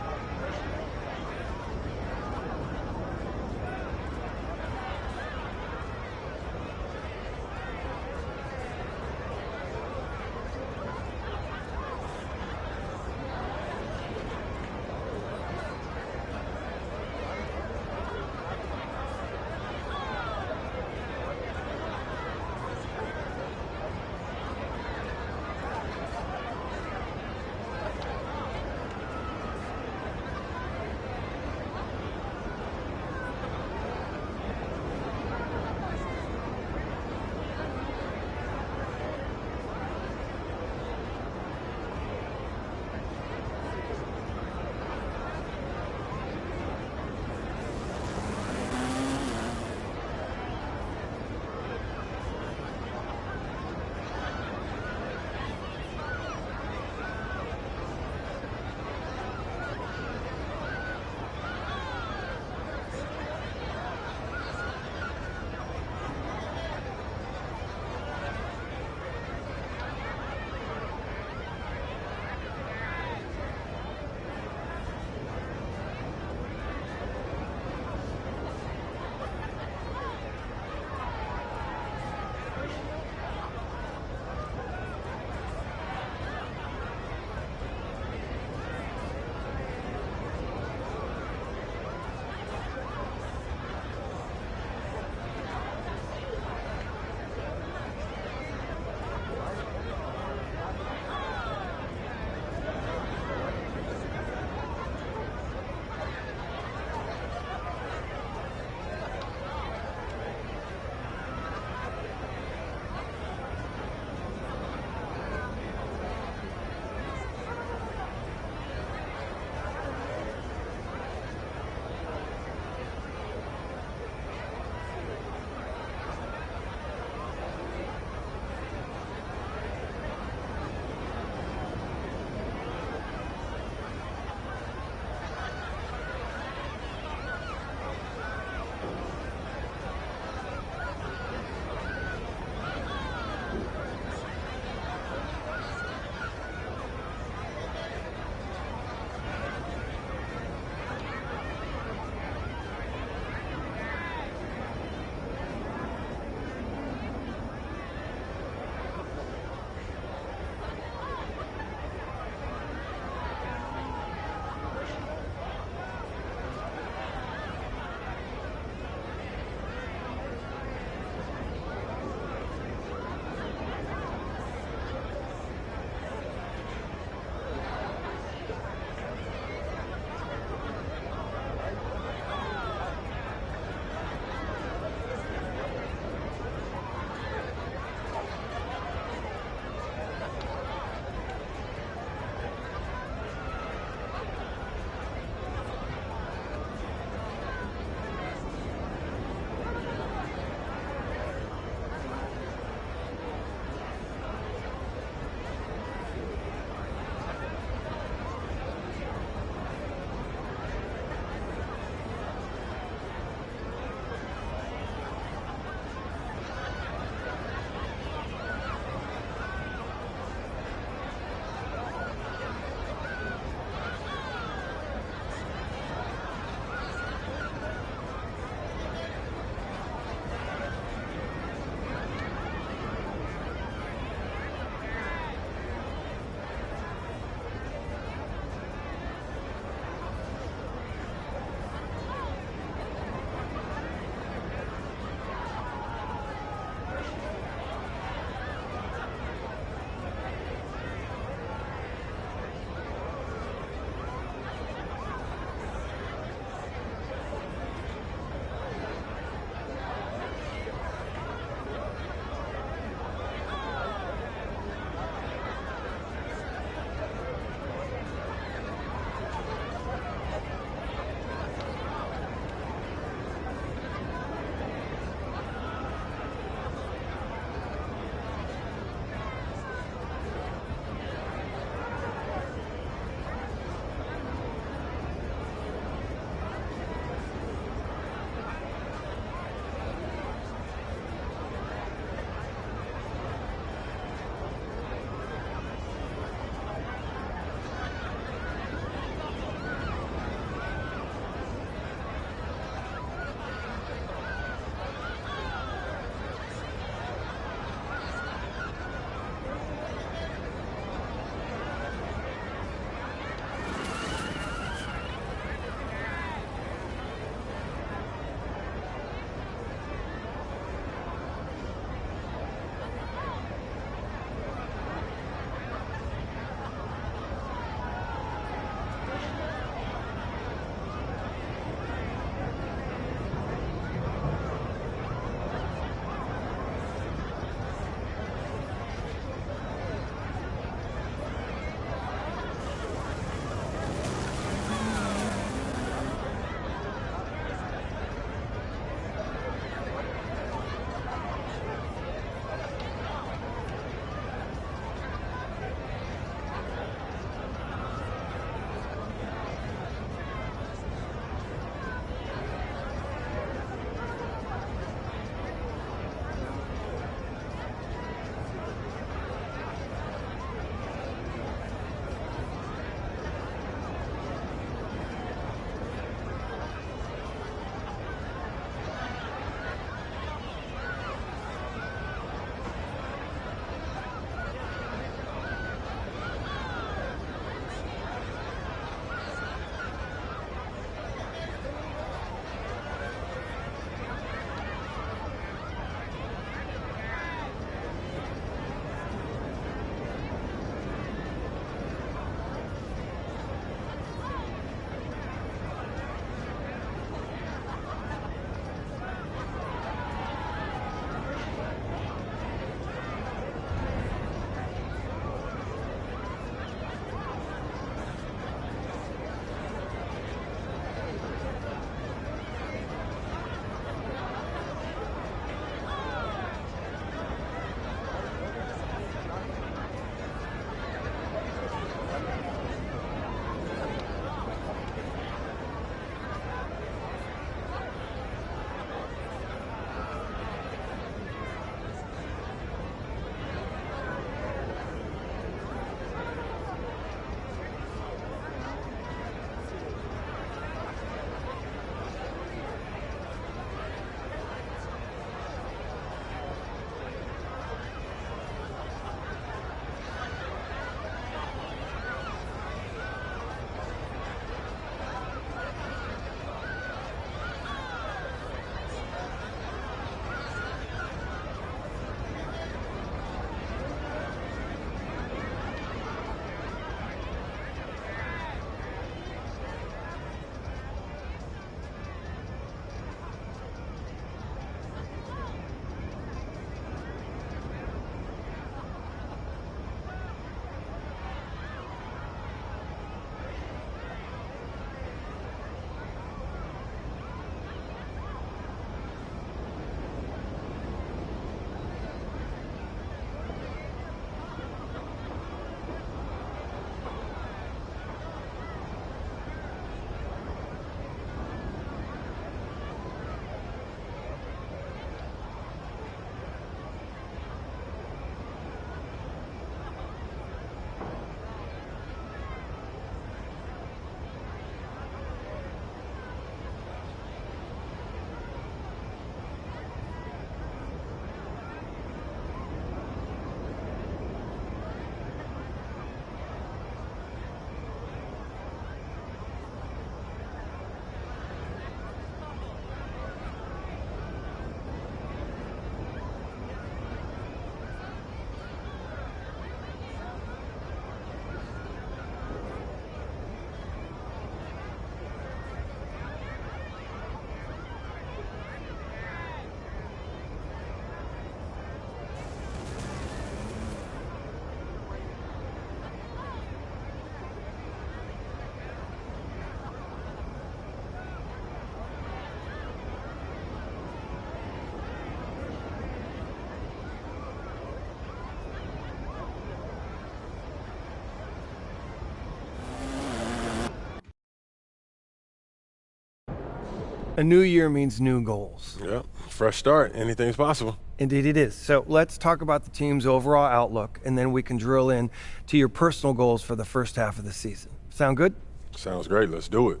A new year means new goals. Yep, fresh start. Anything's possible. Indeed it is. So let's talk about the team's overall outlook, and then we can drill in to your personal goals for the first half of the season. Sound good? Sounds great. Let's do it.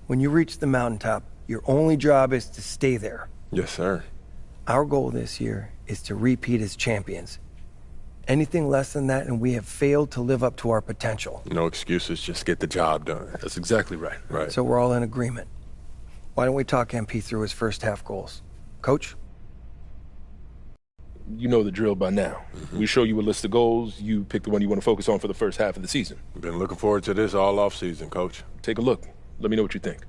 When you reach the mountaintop, your only job is to stay there. Yes, sir. Our goal this year is to repeat as champions. Anything less than that, and we have failed to live up to our potential. No excuses. Just get the job done. That's exactly right. Right. So we're all in agreement. Why don't we talk MP through his first half goals? Coach? You know the drill by now. We show you a list of goals. You pick the one you want to focus on for the first half of the season. Been looking forward to this all off season, Coach. Take a look. Let me know what you think.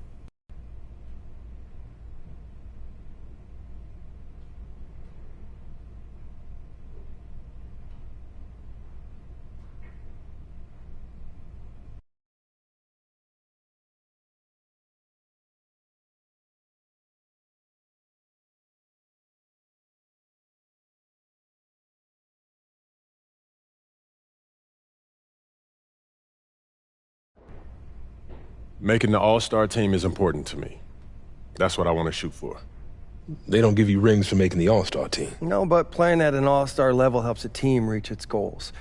Making the all-star team is important to me. That's what I want to shoot for. They don't give you rings for making the All-Star team. No, but playing at an all-star level helps a team reach its goals.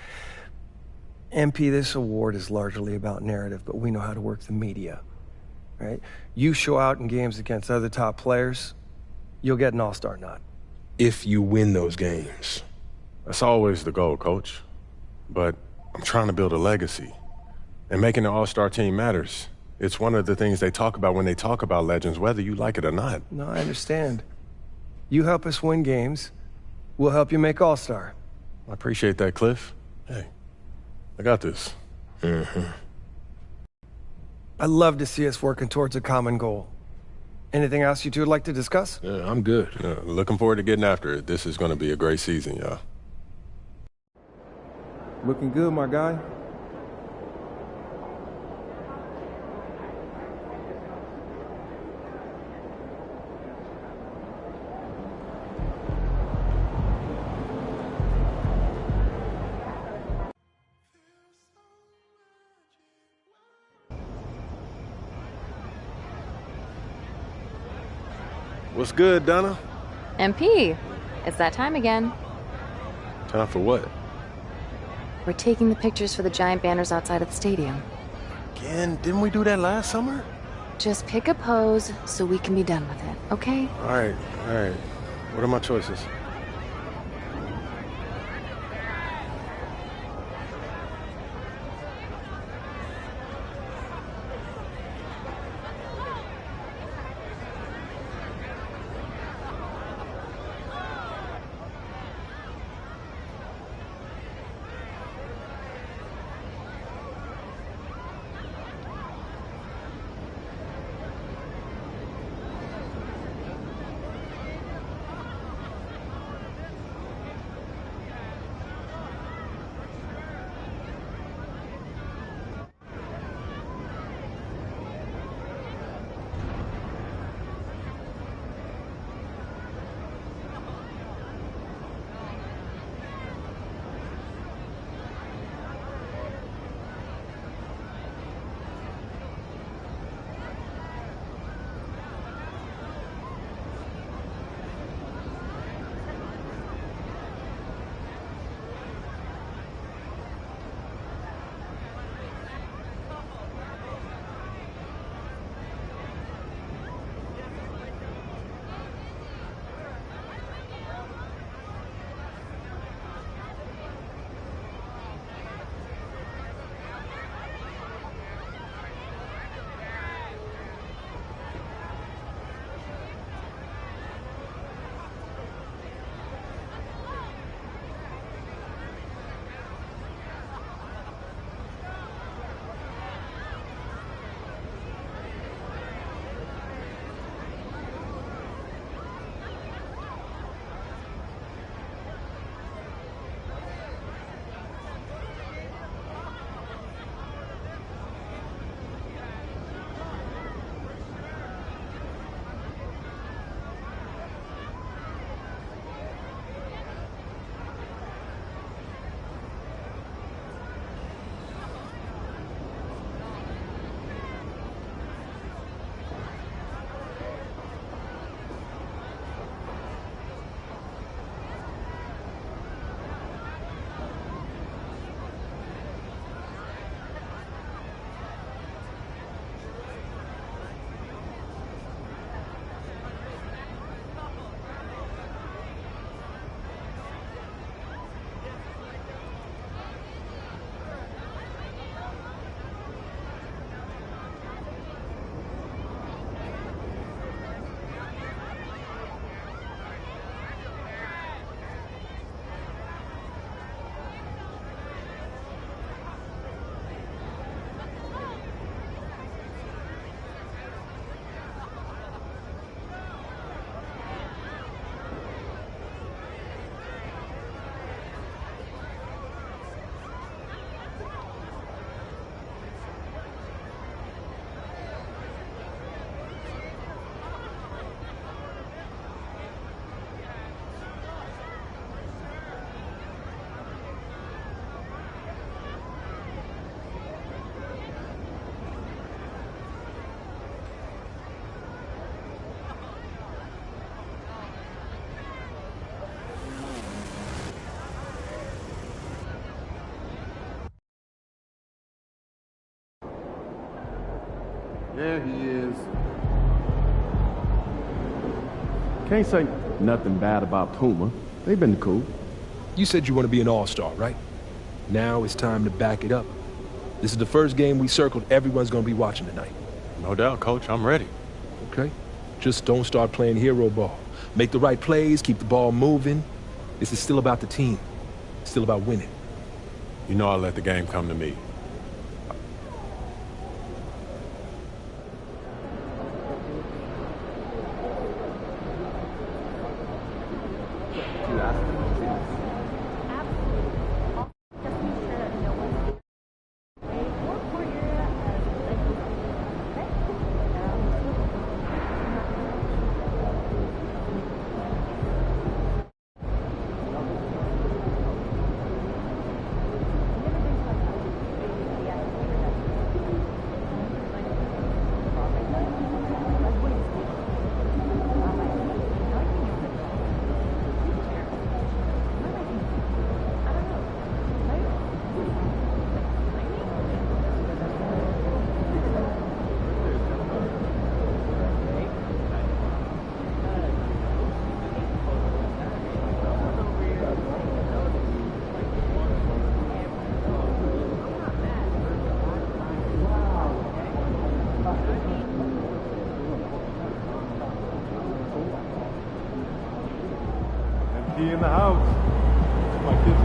MP, this award is largely about narrative, but we know how to work the media, right? You show out in games against other top players, you'll get an all-star nod. If you win those games. That's always the goal, Coach. But I'm trying to build a legacy. And making the all-star team matters. It's one of the things they talk about when they talk about legends, whether you like it or not. No, I understand. You help us win games, we'll help you make all-star. I appreciate that, Cliff. Hey, I got this. I love to see us working towards a common goal. Anything else you two would like to discuss? Yeah, I'm good. Looking forward to getting after it. This is going to be a great season, y'all. Looking good, my guy. What's good, Donna? MP, it's that time again. Time for what? We're taking the pictures for the giant banners outside of the stadium. Again? Didn't we do that last summer? Just pick a pose so we can be done with it, okay? All right. What are my choices? There he is. Can't say nothing bad about Puma. They've been cool. You said you want to be an all-star, right? Now it's time to back it up. This is the first game we circled everyone's going to be watching tonight. No doubt, Coach. I'm ready. Okay? Just don't start playing hero ball. Make the right plays, keep the ball moving. This is still about the team. Still about winning. You know I'll let the game come to me. He in the house. My kids.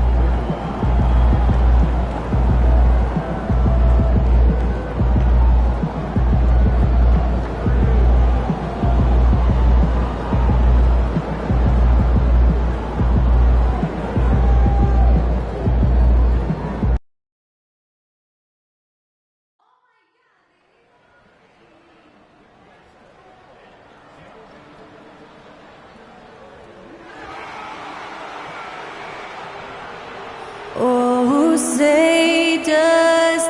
Oh, say does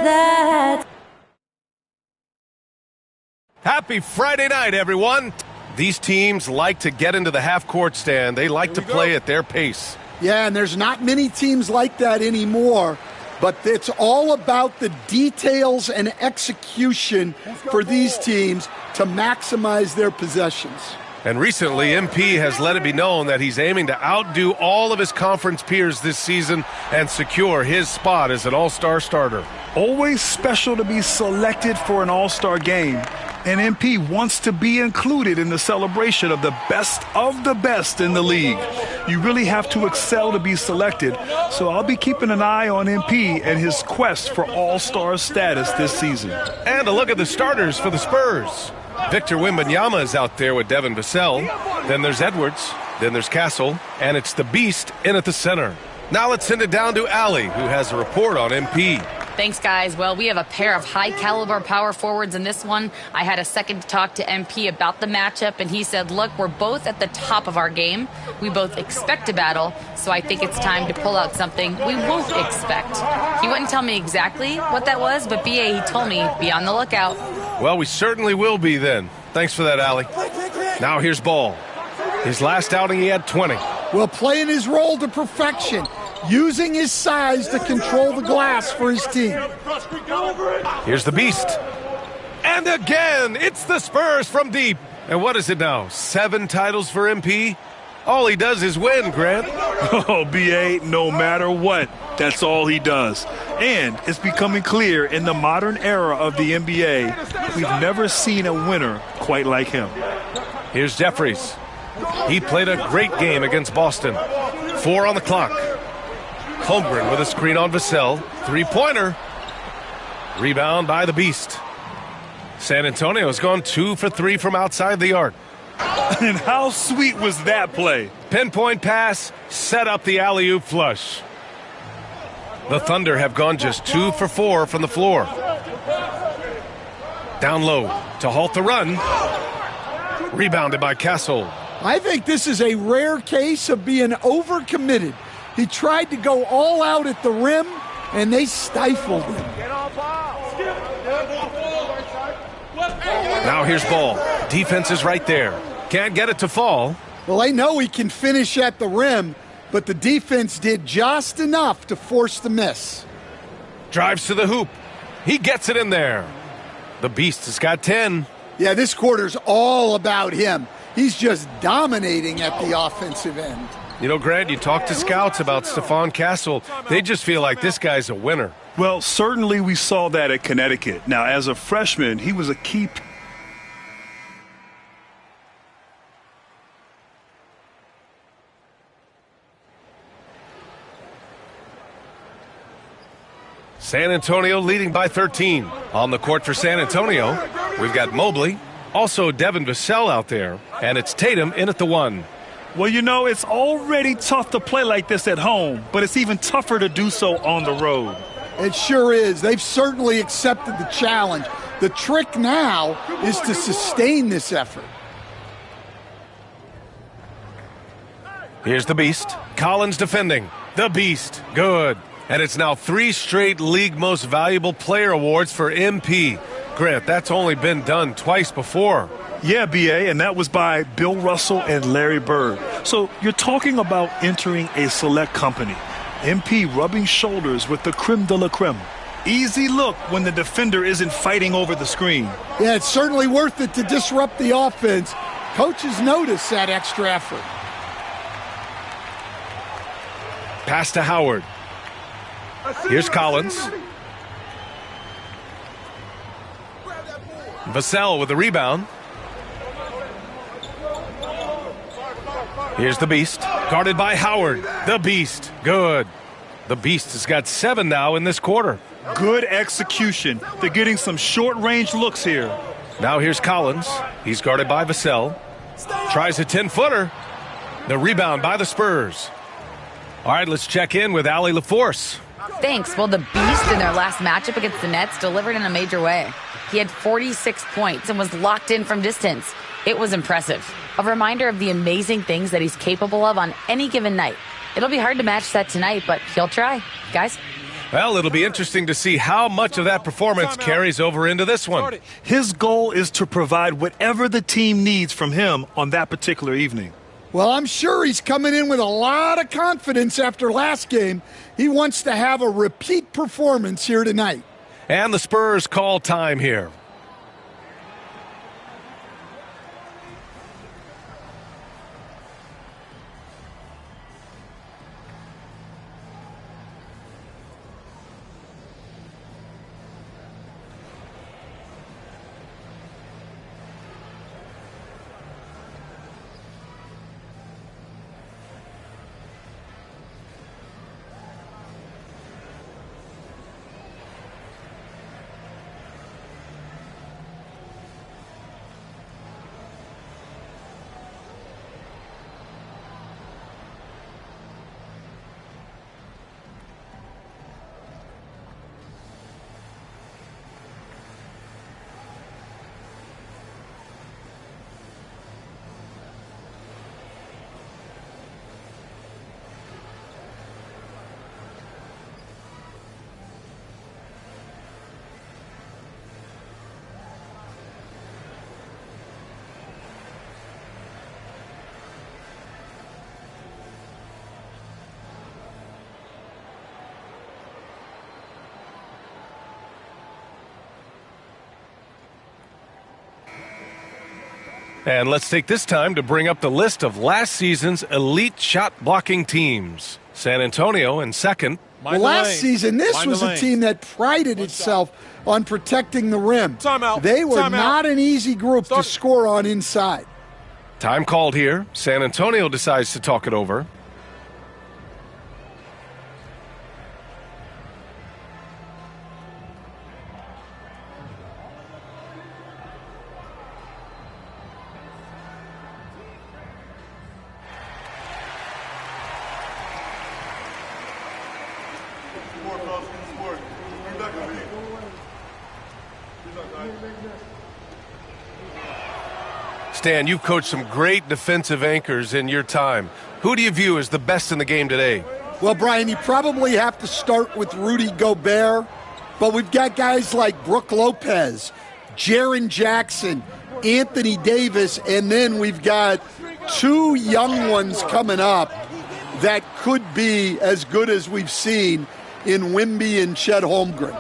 that. Happy Friday night, everyone. These teams like to get into the half-court stand. They like to play at their pace. Yeah, and there's not many teams like that anymore, but it's all about the details and execution for these teams to maximize their possessions. And recently, MP has let it be known that he's aiming to outdo all of his conference peers this season and secure his spot as an all-star starter. Always special to be selected for an all-star game. And MP wants to be included in the celebration of the best in the league. You really have to excel to be selected, so I'll be keeping an eye on MP and his quest for all-star status this season. And a look at the starters for the Spurs. Victor Wembanyama is out there with Devin Vassell. Then there's Edwards. Then there's Castle. And it's the Beast in at the center. Now let's send it down to Allie, who has a report on MP. Thanks, guys. Well, we have a pair of high-caliber power forwards in this one. I had a second to talk to MP about the matchup, and he said, look, we're both at the top of our game. We both expect a battle, so I think it's time to pull out something we won't expect. He wouldn't tell me exactly what that was, but BA, he told me, be on the lookout. Well, we certainly will be then. Thanks for that, Allie. Now here's Ball. His last outing, he had 20. Well, playing his role to perfection, using his size to control the glass for his team. Here's the Beast. And again, it's the Spurs from deep. And what is it now, 7 titles for MP? All he does is win, Grant. Oh, BA, no matter what, that's all he does. And it's becoming clear in the modern era of the NBA, we've never seen a winner quite like him. Here's Jeffries. He played a great game against Boston. 4 on the clock. Holmgren with a screen on Vassell. 3-pointer. Rebound by the Beast. San Antonio's gone 2 for 3 from outside the arc. And how sweet was that play? Pinpoint pass, set up the alley-oop flush. The Thunder have gone just 2 for 4 from the floor. Down low to halt the run. Rebounded by Castle. I think this is a rare case of being overcommitted. He tried to go all out at the rim, and they stifled him. Now here's Ball. Defense is right there. Can't get it to fall. Well, they know he can finish at the rim, but the defense did just enough to force the miss. Drives to the hoop. He gets it in there. The Beast has got 10. Yeah, this quarter's all about him. He's just dominating at the offensive end. You know, Grant, you talk to scouts about Stephon Castle. They just feel like this guy's a winner. Well, certainly we saw that at Connecticut. Now, as a freshman, he was a key. San Antonio leading by 13. On the court for San Antonio, we've got Mobley, also Devin Vassell out there, and it's Tatum in at the 1. Well, you know, it's already tough to play like this at home, but it's even tougher to do so on the road. It sure is. They've certainly accepted the challenge. The trick now is to sustain this effort. Here's the Beast. Collins defending. The Beast. Good. And it's now 3 straight league most valuable player awards for MP. Grant, that's only been done twice before. Yeah, B.A., and that was by Bill Russell and Larry Bird. So you're talking about entering a select company. MP rubbing shoulders with the creme de la creme. Easy look when the defender isn't fighting over the screen. Yeah, it's certainly worth it to disrupt the offense. Coaches notice that extra effort. Pass to Howard. Here's Collins. Vassell with the rebound. Here's the Beast. Guarded by Howard. The Beast. Good. The Beast has got 7 now in this quarter. Good execution. They're getting some short-range looks here. Now here's Collins. He's guarded by Vassell. Tries a 10-footer. The rebound by the Spurs. All right, let's check in with Allie LaForce. Thanks. Well, the Beast in their last matchup against the Nets delivered in a major way. He had 46 points and was locked in from distance. It was impressive. A reminder of the amazing things that he's capable of on any given night. It'll be hard to match that tonight, but he'll try. Guys? Well, it'll be interesting to see how much of that performance carries over into this one. His goal is to provide whatever the team needs from him on that particular evening. Well, I'm sure he's coming in with a lot of confidence after last game. He wants to have a repeat performance here tonight. And the Spurs call time here. And let's take this time to bring up the list of last season's elite shot blocking teams. San Antonio in second. Well, last season, this was a team that prided itself on protecting the rim. They were not an easy group to score on inside. Time called here. San Antonio decides to talk it over. Stan, you've coached some great defensive anchors in your time. Who do you view as the best in the game today? Well, Brian, you probably have to start with Rudy Gobert, but we've got guys like Brook Lopez, Jaren Jackson, Anthony Davis, and then we've got 2 young ones coming up that could be as good as we've seen in Wemby and Chet Holmgren.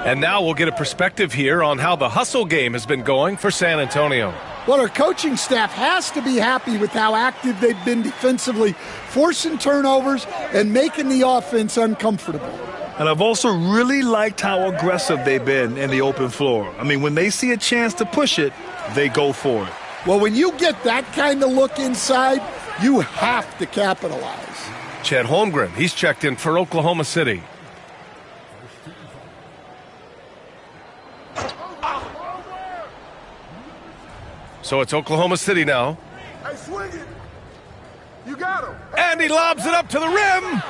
And now we'll get a perspective here on how the hustle game has been going for San Antonio. Well, our coaching staff has to be happy with how active they've been defensively, forcing turnovers and making the offense uncomfortable. And I've also really liked how aggressive they've been in the open floor. I mean, when they see a chance to push it, they go for it. Well, when you get that kind of look inside, you have to capitalize. Chet Holmgren, he's checked in for Oklahoma City. So it's Oklahoma City now. Hey, swing it. You got him. And he lobs it up to the rim.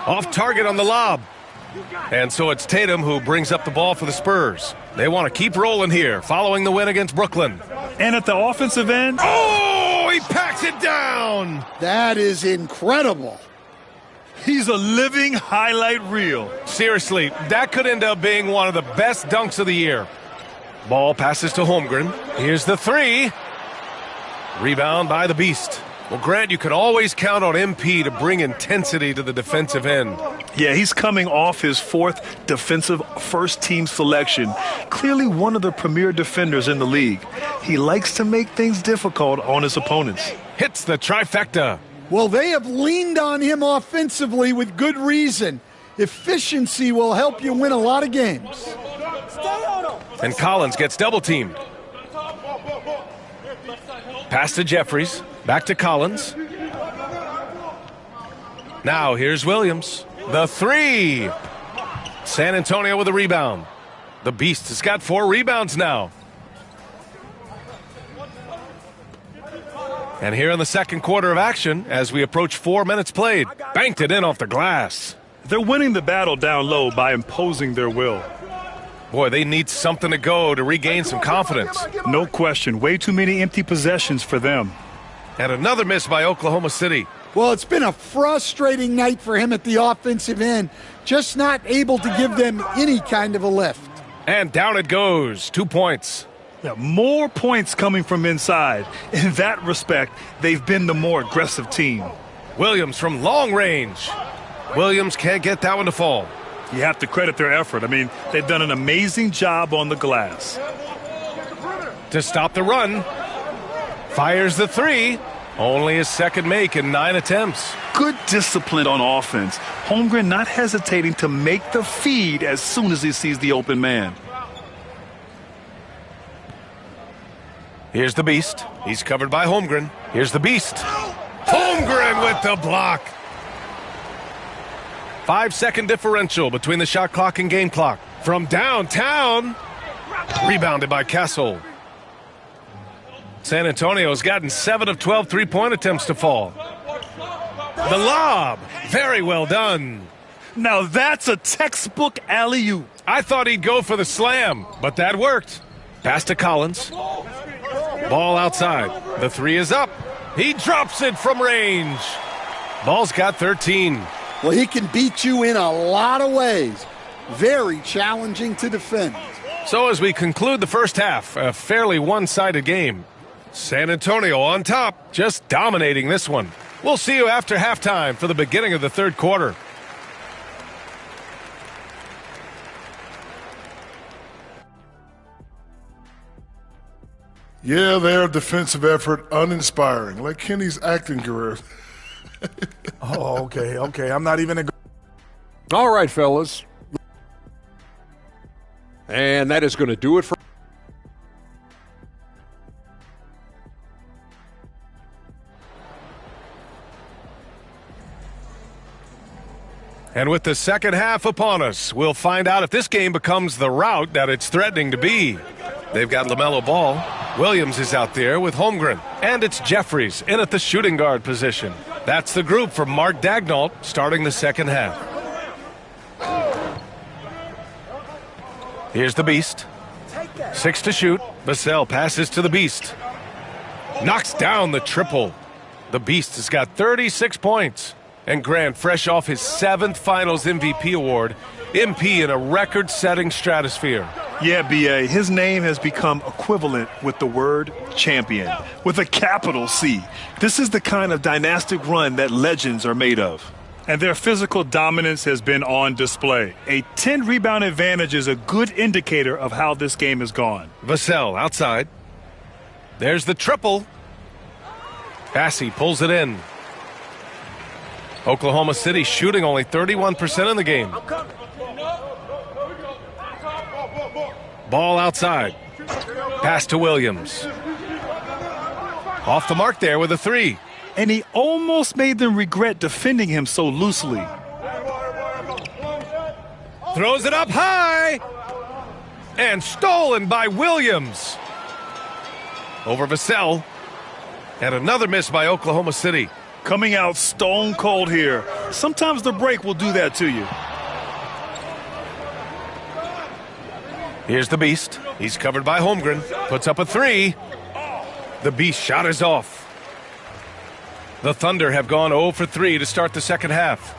Off target on the lob. And so it's Tatum who brings up the ball for the Spurs. They want to keep rolling here, following the win against Brooklyn. And at the offensive end... Oh, he packs it down. That is incredible. He's a living highlight reel. Seriously, that could end up being one of the best dunks of the year. Ball passes to Holmgren. Here's the three. Rebound by the Beast. Well, Grant, you can always count on MP to bring intensity to the defensive end. Yeah, he's coming off his 4th defensive first-team selection. Clearly one of the premier defenders in the league. He likes to make things difficult on his opponents. Hits the trifecta. Well, they have leaned on him offensively with good reason. Efficiency will help you win a lot of games. And Collins gets double-teamed. Pass to Jeffries. Back to Collins. Now here's Williams. The three. San Antonio with a rebound. The Beast has got 4 rebounds now. And here in the second quarter of action, as we approach 4 minutes played, banked it in off the glass. They're winning the battle down low by imposing their will. Boy, they need something to go to regain some confidence. No question. Way too many empty possessions for them. And another miss by Oklahoma City. Well, it's been a frustrating night for him at the offensive end. Just not able to give them any kind of a lift. And down it goes. 2 points. Yeah, more points coming from inside. In that respect, they've been the more aggressive team. Williams from long range. Williams can't get that one to fall. You have to credit their effort. I mean, they've done an amazing job on the glass. To stop the run. Fires the three. Only his second make in 9 attempts. Good discipline on offense. Holmgren not hesitating to make the feed as soon as he sees the open man. Here's the Beast. He's covered by Holmgren. Here's the Beast. Holmgren with the block. 5-second differential between the shot clock and game clock. From downtown. Rebounded by Castle. San Antonio's gotten 7 of 12 three-point attempts to fall. The lob. Very well done. Now that's a textbook alley-oop. I thought he'd go for the slam, but that worked. Pass to Collins. Ball outside. The three is up. He drops it from range. Ball's got 13. Well, he can beat you in a lot of ways. Very challenging to defend. So as we conclude the first half, a fairly one-sided game. San Antonio on top, just dominating this one. We'll see you after halftime for the beginning of the third quarter. Yeah, their defensive effort uninspiring, like Kenny's acting career. Oh, okay. I'm not even All right, fellas. And that is going to do it for. And with the second half upon us, we'll find out if this game becomes the rout that it's threatening to be. They've got LaMelo Ball. Williams is out there with Holmgren. And it's Jeffries in at the shooting guard position. That's the group for Mark Daigneault starting the second half. Here's the Beast. 6 to shoot. Vassell passes to the Beast. Knocks down the triple. The Beast has got 36 points. And Grant, fresh off his 7th Finals MVP award, MP in a record-setting stratosphere. Yeah, B.A., his name has become equivalent with the word champion, with a capital C. This is the kind of dynastic run that legends are made of. And their physical dominance has been on display. A 10-rebound advantage is a good indicator of how this game has gone. Vassell outside. There's the triple. Passey pulls it in. Oklahoma City shooting only 31% in the game. Ball outside. Pass to Williams. Off the mark there with a three. And he almost made them regret defending him so loosely. Throws it up high. And stolen by Williams. Over Vassell. And another miss by Oklahoma City. Coming out stone cold here. Sometimes the break will do that to you. Here's the Beast. He's covered by Holmgren. Puts up a three. The Beast shot is off. The Thunder have gone 0 for 3 to start the second half.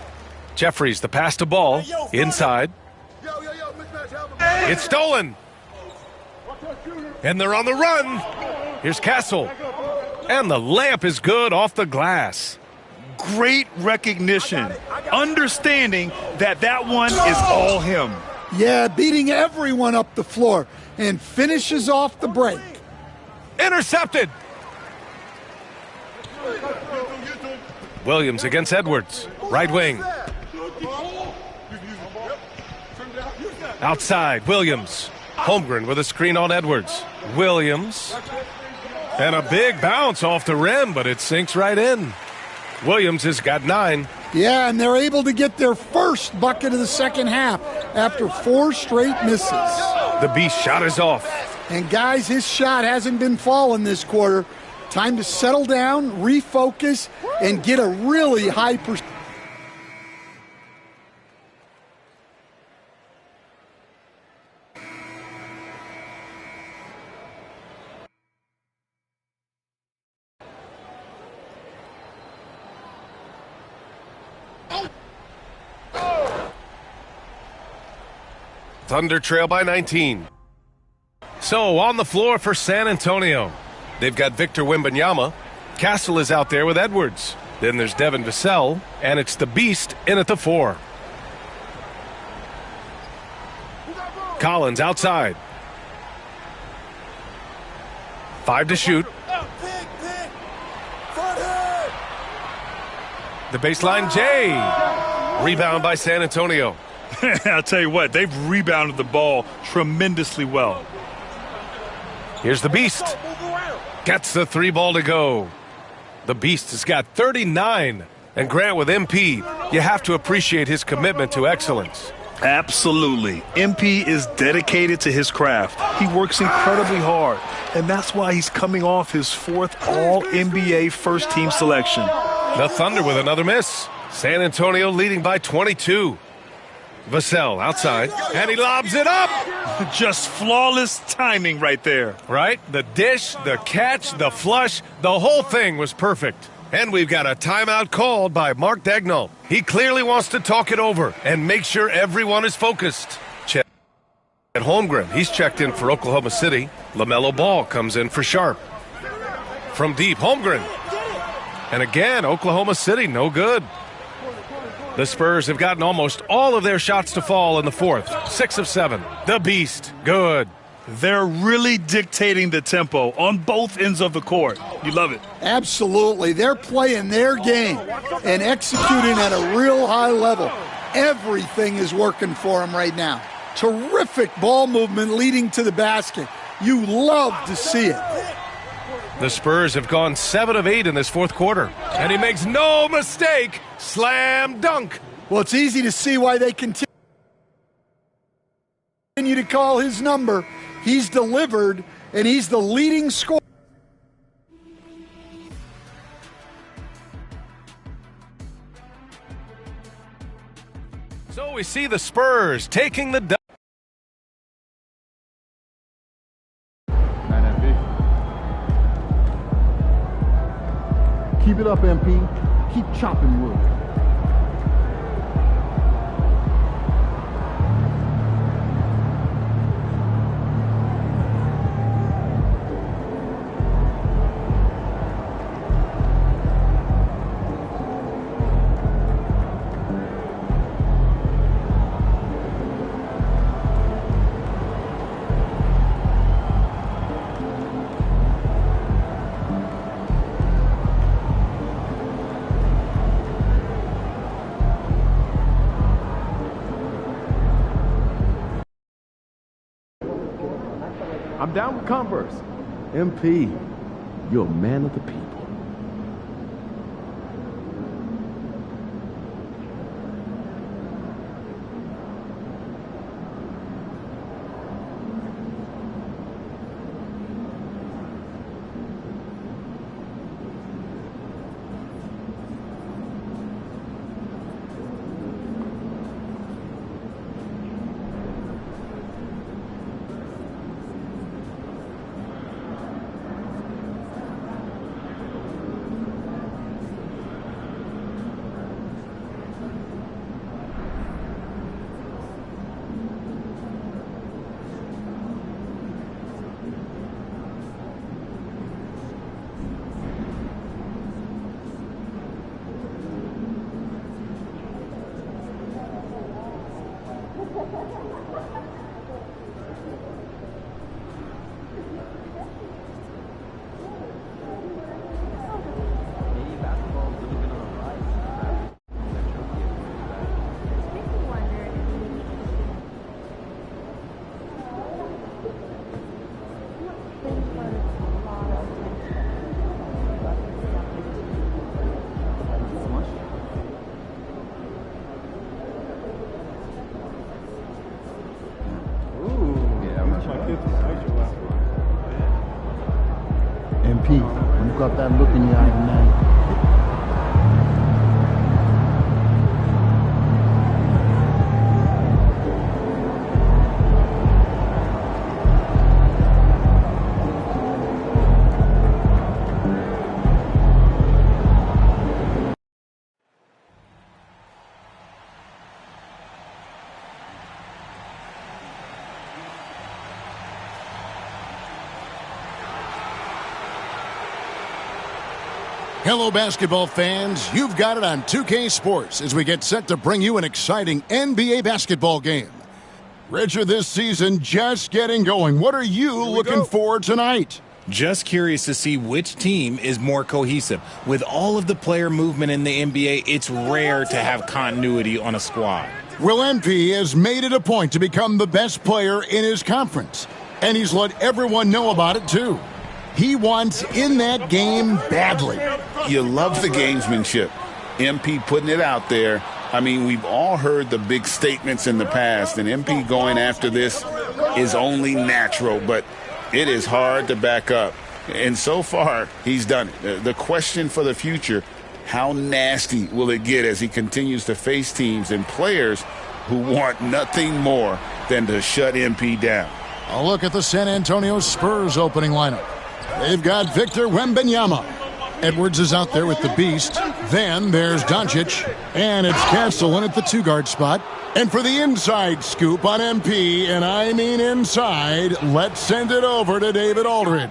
Jeffries, the pass to Ball. Inside. It's stolen. And they're on the run. Here's Castle. And the layup is good off the glass. Great recognition. Understanding that that one is all him. Yeah, beating everyone up the floor and finishes off the break. Intercepted. Williams against Edwards. Right wing. Outside, Williams. Holmgren with a screen on Edwards. Williams. And a big bounce off the rim, but it sinks right in. Williams has got 9. Yeah, and they're able to get their first bucket of the second half after 4 straight misses. The Beast shot is off. And guys, his shot hasn't been falling this quarter. Time to settle down, refocus, and get a really high percentage. Thunder trail by 19. So on the floor for San Antonio. They've got Victor Wembanyama. Castle is out there with Edwards. Then there's Devin Vassell, and it's the Beast in at the 4. Collins outside. 5 to shoot. The baseline, Jay. Rebound by San Antonio. I'll tell you what, they've rebounded the ball tremendously well. Here's the Beast. Gets the 3 ball to go. The Beast has got 39. And Grant, with MP, you have to appreciate his commitment to excellence. Absolutely. MP is dedicated to his craft. He works incredibly hard, and that's why he's coming off his 4th All-NBA first-team selection. The Thunder with another miss. San Antonio leading by 22. Vassell outside, and he lobs it up. Just flawless timing right there. Right? The dish, the catch, the flush, the whole thing was perfect. And we've got a timeout called by Mark Daigneault. He clearly wants to talk it over and make sure everyone is focused. Chet Holmgren, he's checked in for Oklahoma City. LaMelo Ball comes in for Sharp. From deep, Holmgren. And again, Oklahoma City, no good. The Spurs have gotten almost all of their shots to fall in the 4th. 6 of 7. The Beast, good. They're really dictating the tempo on both ends of the court. You love it. Absolutely. They're playing their game and executing at a real high level. Everything is working for them right now. Terrific ball movement leading to the basket. You love to see it. The Spurs have gone 7 of 8 in this 4th quarter. And he makes no mistake. Slam dunk. Well, it's easy to see why they continue to call his number. He's delivered, and he's the leading scorer. So we see the Spurs taking the dunk. Keep it up, MP. Keep chopping wood. I'm down with Converse. MP, you're a man of the people. MP, you got that look in your eye tonight. Hello, basketball fans. You've got it on 2K Sports as we get set to bring you an exciting NBA basketball game. Richard, this season just getting going. What are you looking for tonight? Just curious to see which team is more cohesive. With all of the player movement in the NBA, it's rare to have continuity on a squad. Well, MP has made it a point to become the best player in his conference, and he's let everyone know about it, too. He wants in that game badly. You love the gamesmanship. MP putting it out there. I mean, we've all heard the big statements in the past, and MP going after this is only natural, but it is hard to back up. And so far, he's done it. The question for the future, how nasty will it get as he continues to face teams and players who want nothing more than to shut MP down? A look at the San Antonio Spurs opening lineup. They've got Victor Wembanyama. Edwards is out there with the beast. Then there's Doncic. And it's Castellan at the two-guard spot. And for the inside scoop on MP, and I mean inside, let's send it over to David Aldridge.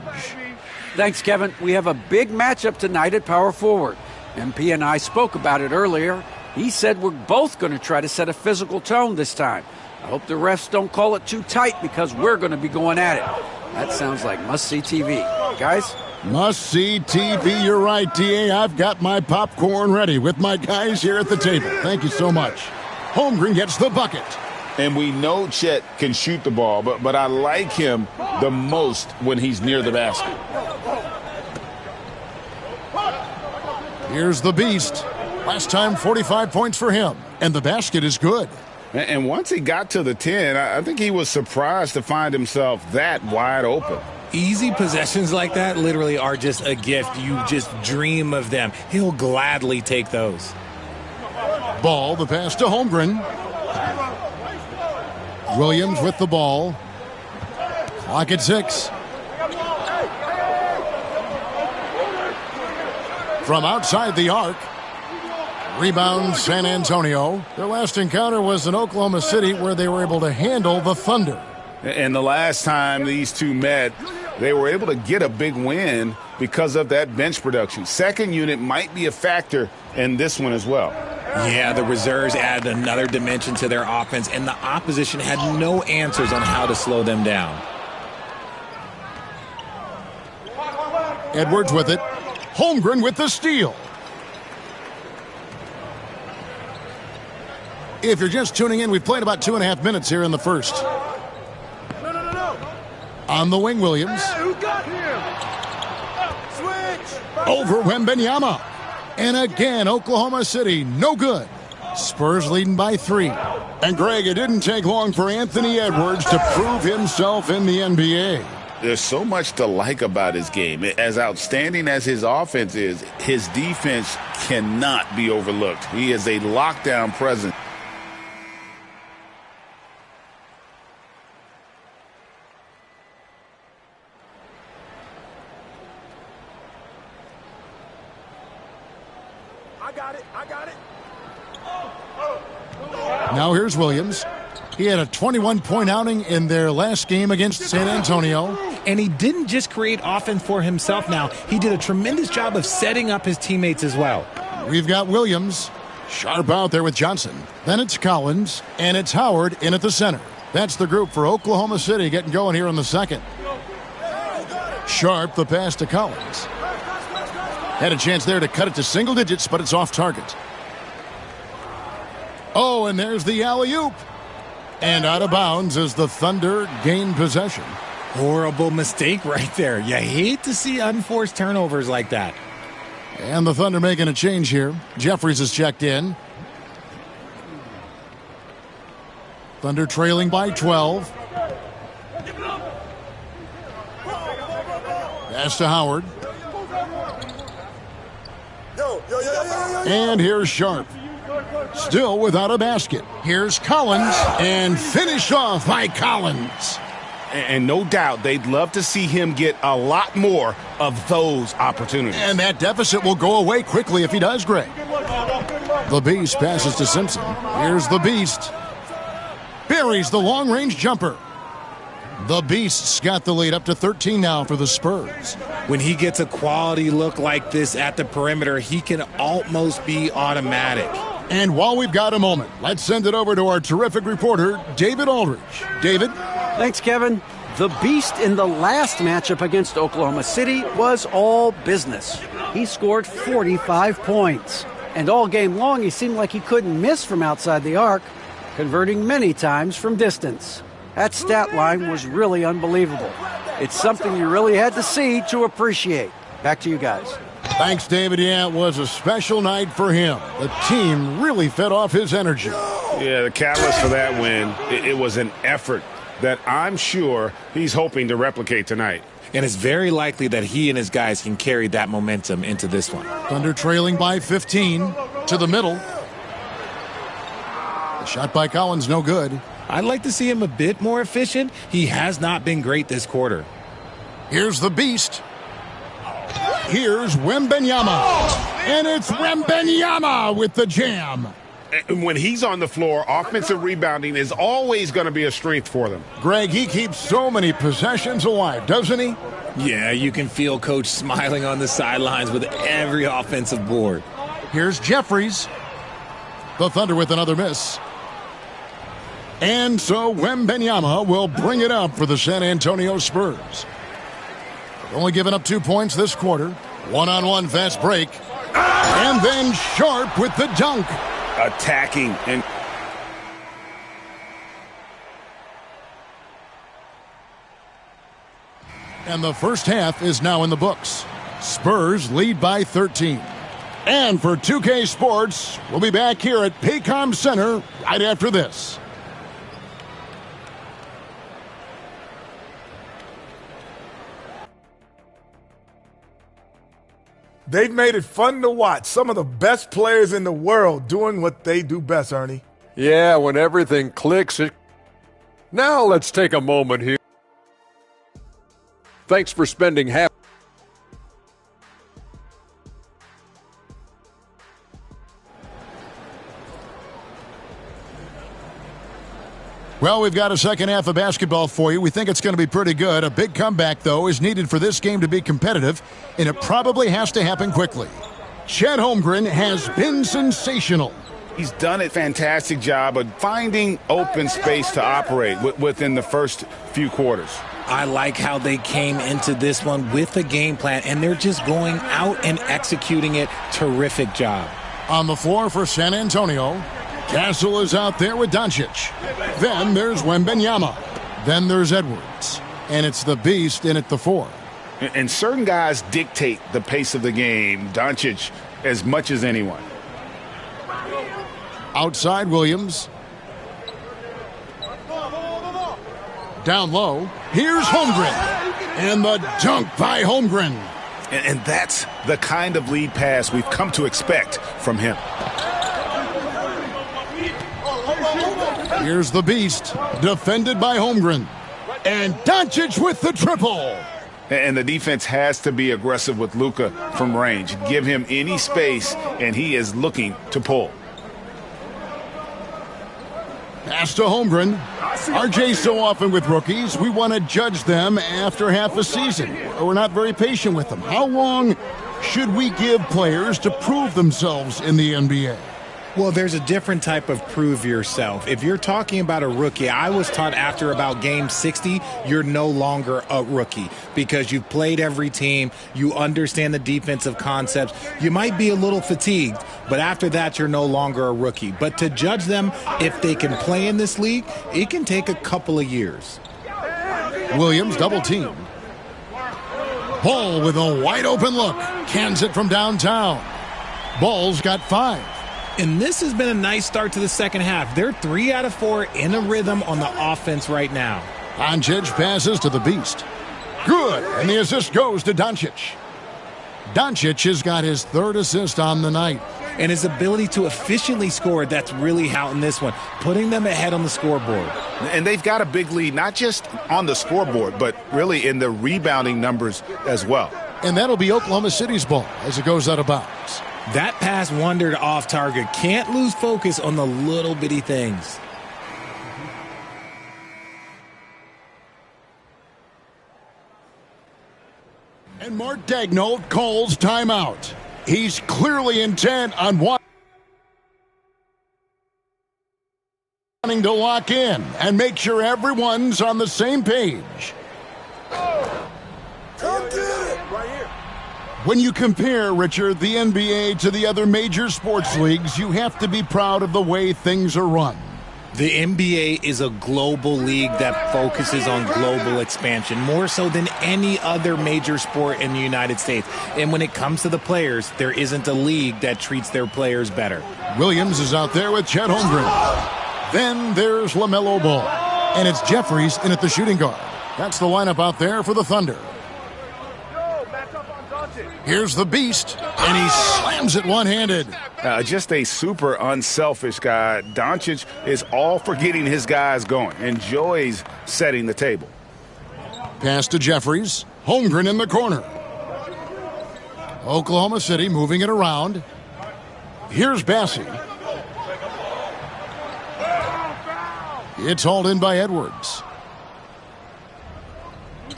Thanks, Kevin. We have a big matchup tonight at power forward. MP and I spoke about it earlier. He said we're both going to try to set a physical tone this time. I hope the refs don't call it too tight because we're going to be going at it. That sounds like must-see TV. Guys? Must-see TV, you're right, D.A. I've got my popcorn ready with my guys here at the table. Thank you so much. Holmgren gets the bucket. And we know Chet can shoot the ball, but I like him the most when he's near the basket. Here's the beast. Last time, 45 points for him. And the basket is good. And once he got to the 10, I think he was surprised to find himself that wide open. Easy possessions like that literally are just a gift. You just dream of them. He'll gladly take those. Ball, the pass to Holmgren. Williams with the ball. Clock at 6. From outside the arc. Rebound San Antonio. Their last encounter was in Oklahoma City where they were able to handle the Thunder. And the last time these two met, they were able to get a big win because of that bench production. Second unit might be a factor in this one as well. Yeah, the reserves add another dimension to their offense, and the opposition had no answers on how to slow them down. Edwards with it. Holmgren with the steal. If you're just tuning in, we've played about 2.5 minutes here in the first. On the wing, Williams. Over Wembanyama. And again, Oklahoma City, no good. Spurs leading by 3. And Greg, it didn't take long for Anthony Edwards to prove himself in the NBA. There's so much to like about his game. As outstanding as his offense is, his defense cannot be overlooked. He is a lockdown presence. I got it. Now here's Williams. He had a 21-point outing in their last game against San Antonio. And he didn't just create offense for himself now. He did a tremendous job of setting up his teammates as well. We've got Williams. Sharp out there with Johnson. Then it's Collins, and it's Howard in at the center. That's the group for Oklahoma City getting going here in the second. Sharp, the pass to Collins. Had a chance there to cut it to single digits, but it's off target. Oh, and there's the alley-oop. And out of bounds as the Thunder gain possession. Horrible mistake right there. You hate to see unforced turnovers like that. And the Thunder making a change here. Jeffries is checked in. Thunder trailing by 12. Pass to Howard. And here's Sharp. Still without a basket. Here's Collins, and finished off by Collins. And no doubt they'd love to see him get a lot more of those opportunities. And that deficit will go away quickly if he does, Greg. The Beast passes to Simpson. Here's the Beast. Buries the long-range jumper. The Beast's got the lead up to 13 now for the Spurs. When he gets a quality look like this at the perimeter, he can almost be automatic. And while we've got a moment, let's send it over to our terrific reporter, David Aldridge. David? Thanks, Kevin. The Beast in the last matchup against Oklahoma City was all business. He scored 45 points. And all game long, he seemed like he couldn't miss from outside the arc, converting many times from distance. That stat line was really unbelievable. It's something you really had to see to appreciate. Back to you guys. Thanks, David. Yeah, it was a special night for him. The team really fed off his energy. Yeah, the catalyst for that win, it was an effort that I'm sure he's hoping to replicate tonight. And it's very likely that he and his guys can carry that momentum into this one. Thunder trailing by 15 to the middle. The shot by Collins, no good. I'd like to see him a bit more efficient. He has not been great this quarter. Here's the Beast. Here's Wembanyama. And it's Wembanyama with the jam. And when he's on the floor, offensive rebounding is always going to be a strength for them. Greg, he keeps so many possessions alive, doesn't he? Yeah, you can feel Coach smiling on the sidelines with every offensive board. Here's Jeffries. The Thunder with another miss. And so Wembanyama will bring it up for the San Antonio Spurs. They've only given up 2 points this quarter. One-on-one fast break. And then Sharp with the dunk. Attacking and the first half is now in the books. Spurs lead by 13. And for 2K Sports, we'll be back here at Paycom Center right after this. They've made it fun to watch. Some of the best players in the world doing what they do best, Ernie. Yeah, when everything clicks. Now let's take a moment here. Thanks for spending half. Well, we've got a second half of basketball for you. We think it's going to be pretty good. A big comeback, though, is needed for this game to be competitive, and it probably has to happen quickly. Chet Holmgren has been sensational. He's done a fantastic job of finding open space to operate within the first few quarters. I like how they came into this one with a game plan, and they're just going out and executing it. Terrific job. On the floor for San Antonio, Castle is out there with Doncic. Then there's Wembanyama. Then there's Edwards. And it's the Beast in at the 4. And certain guys dictate the pace of the game, Doncic, as much as anyone. Outside Williams. Down low. Here's Holmgren. And the dunk by Holmgren. And that's the kind of lead pass we've come to expect from him. Here's the Beast, defended by Holmgren. And Doncic with the triple. And the defense has to be aggressive with Luka from range. Give him any space, and he is looking to pull. Pass to Holmgren. RJ, so often with rookies, we want to judge them after half a season. We're not very patient with them. How long should we give players to prove themselves in the NBA? Well, there's a different type of prove yourself. If you're talking about a rookie, I was taught after about game 60, you're no longer a rookie because you've played every team, you understand the defensive concepts. You might be a little fatigued, but after that, you're no longer a rookie. But to judge them, if they can play in this league, it can take a couple of years. Williams double team. Ball with a wide open look. Cans it from downtown. Ball's got 5. And this has been a nice start to the second half. They're 3 out of 4 in a rhythm on the offense right now. Doncic passes to the Beast. Good, and the assist goes to Doncic. Doncic has got his 3rd assist on the night. And his ability to efficiently score, that's really out in this one, putting them ahead on the scoreboard. And they've got a big lead, not just on the scoreboard, but really in the rebounding numbers as well. And that'll be Oklahoma City's ball as it goes out of bounds. That pass wandered off target. Can't lose focus on the little bitty things. And Mark Daigneault calls timeout. He's clearly intent on wanting to lock in and make sure everyone's on the same page. When you compare, Richard, the NBA to the other major sports leagues, you have to be proud of the way things are run. The NBA is a global league that focuses on global expansion, more so than any other major sport in the United States. And when it comes to the players, there isn't a league that treats their players better. Williams is out there with Chet Holmgren. Then there's LaMelo Ball. And it's Jeffries in at the shooting guard. That's the lineup out there for the Thunder. Here's the Beast, and he slams it one-handed. Just a super unselfish guy. Doncic is all for getting his guys going. Enjoys setting the table. Pass to Jeffries. Holmgren in the corner. Oklahoma City moving it around. Here's Bassey. It's hauled in by Edwards.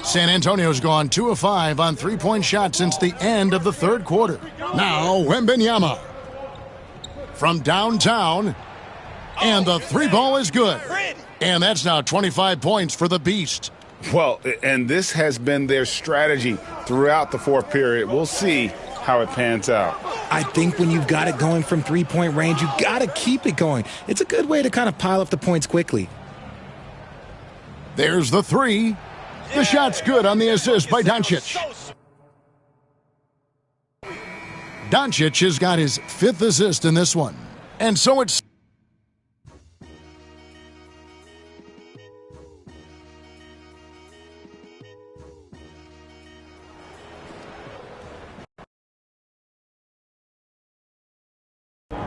San Antonio's gone 2 of 5 on three-point shots since the end of the 3rd quarter. Now, Wembanyama from downtown, and the 3-ball is good. And that's now 25 points for the Beast. Well, and this has been their strategy throughout the 4th period. We'll see how it pans out. I think when you've got it going from three-point range, you got to keep it going. It's a good way to kind of pile up the points quickly. There's the 3. The shot's good on the assist by Doncic. Doncic has got his 5th assist in this one. And so it's... You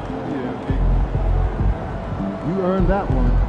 earned that one.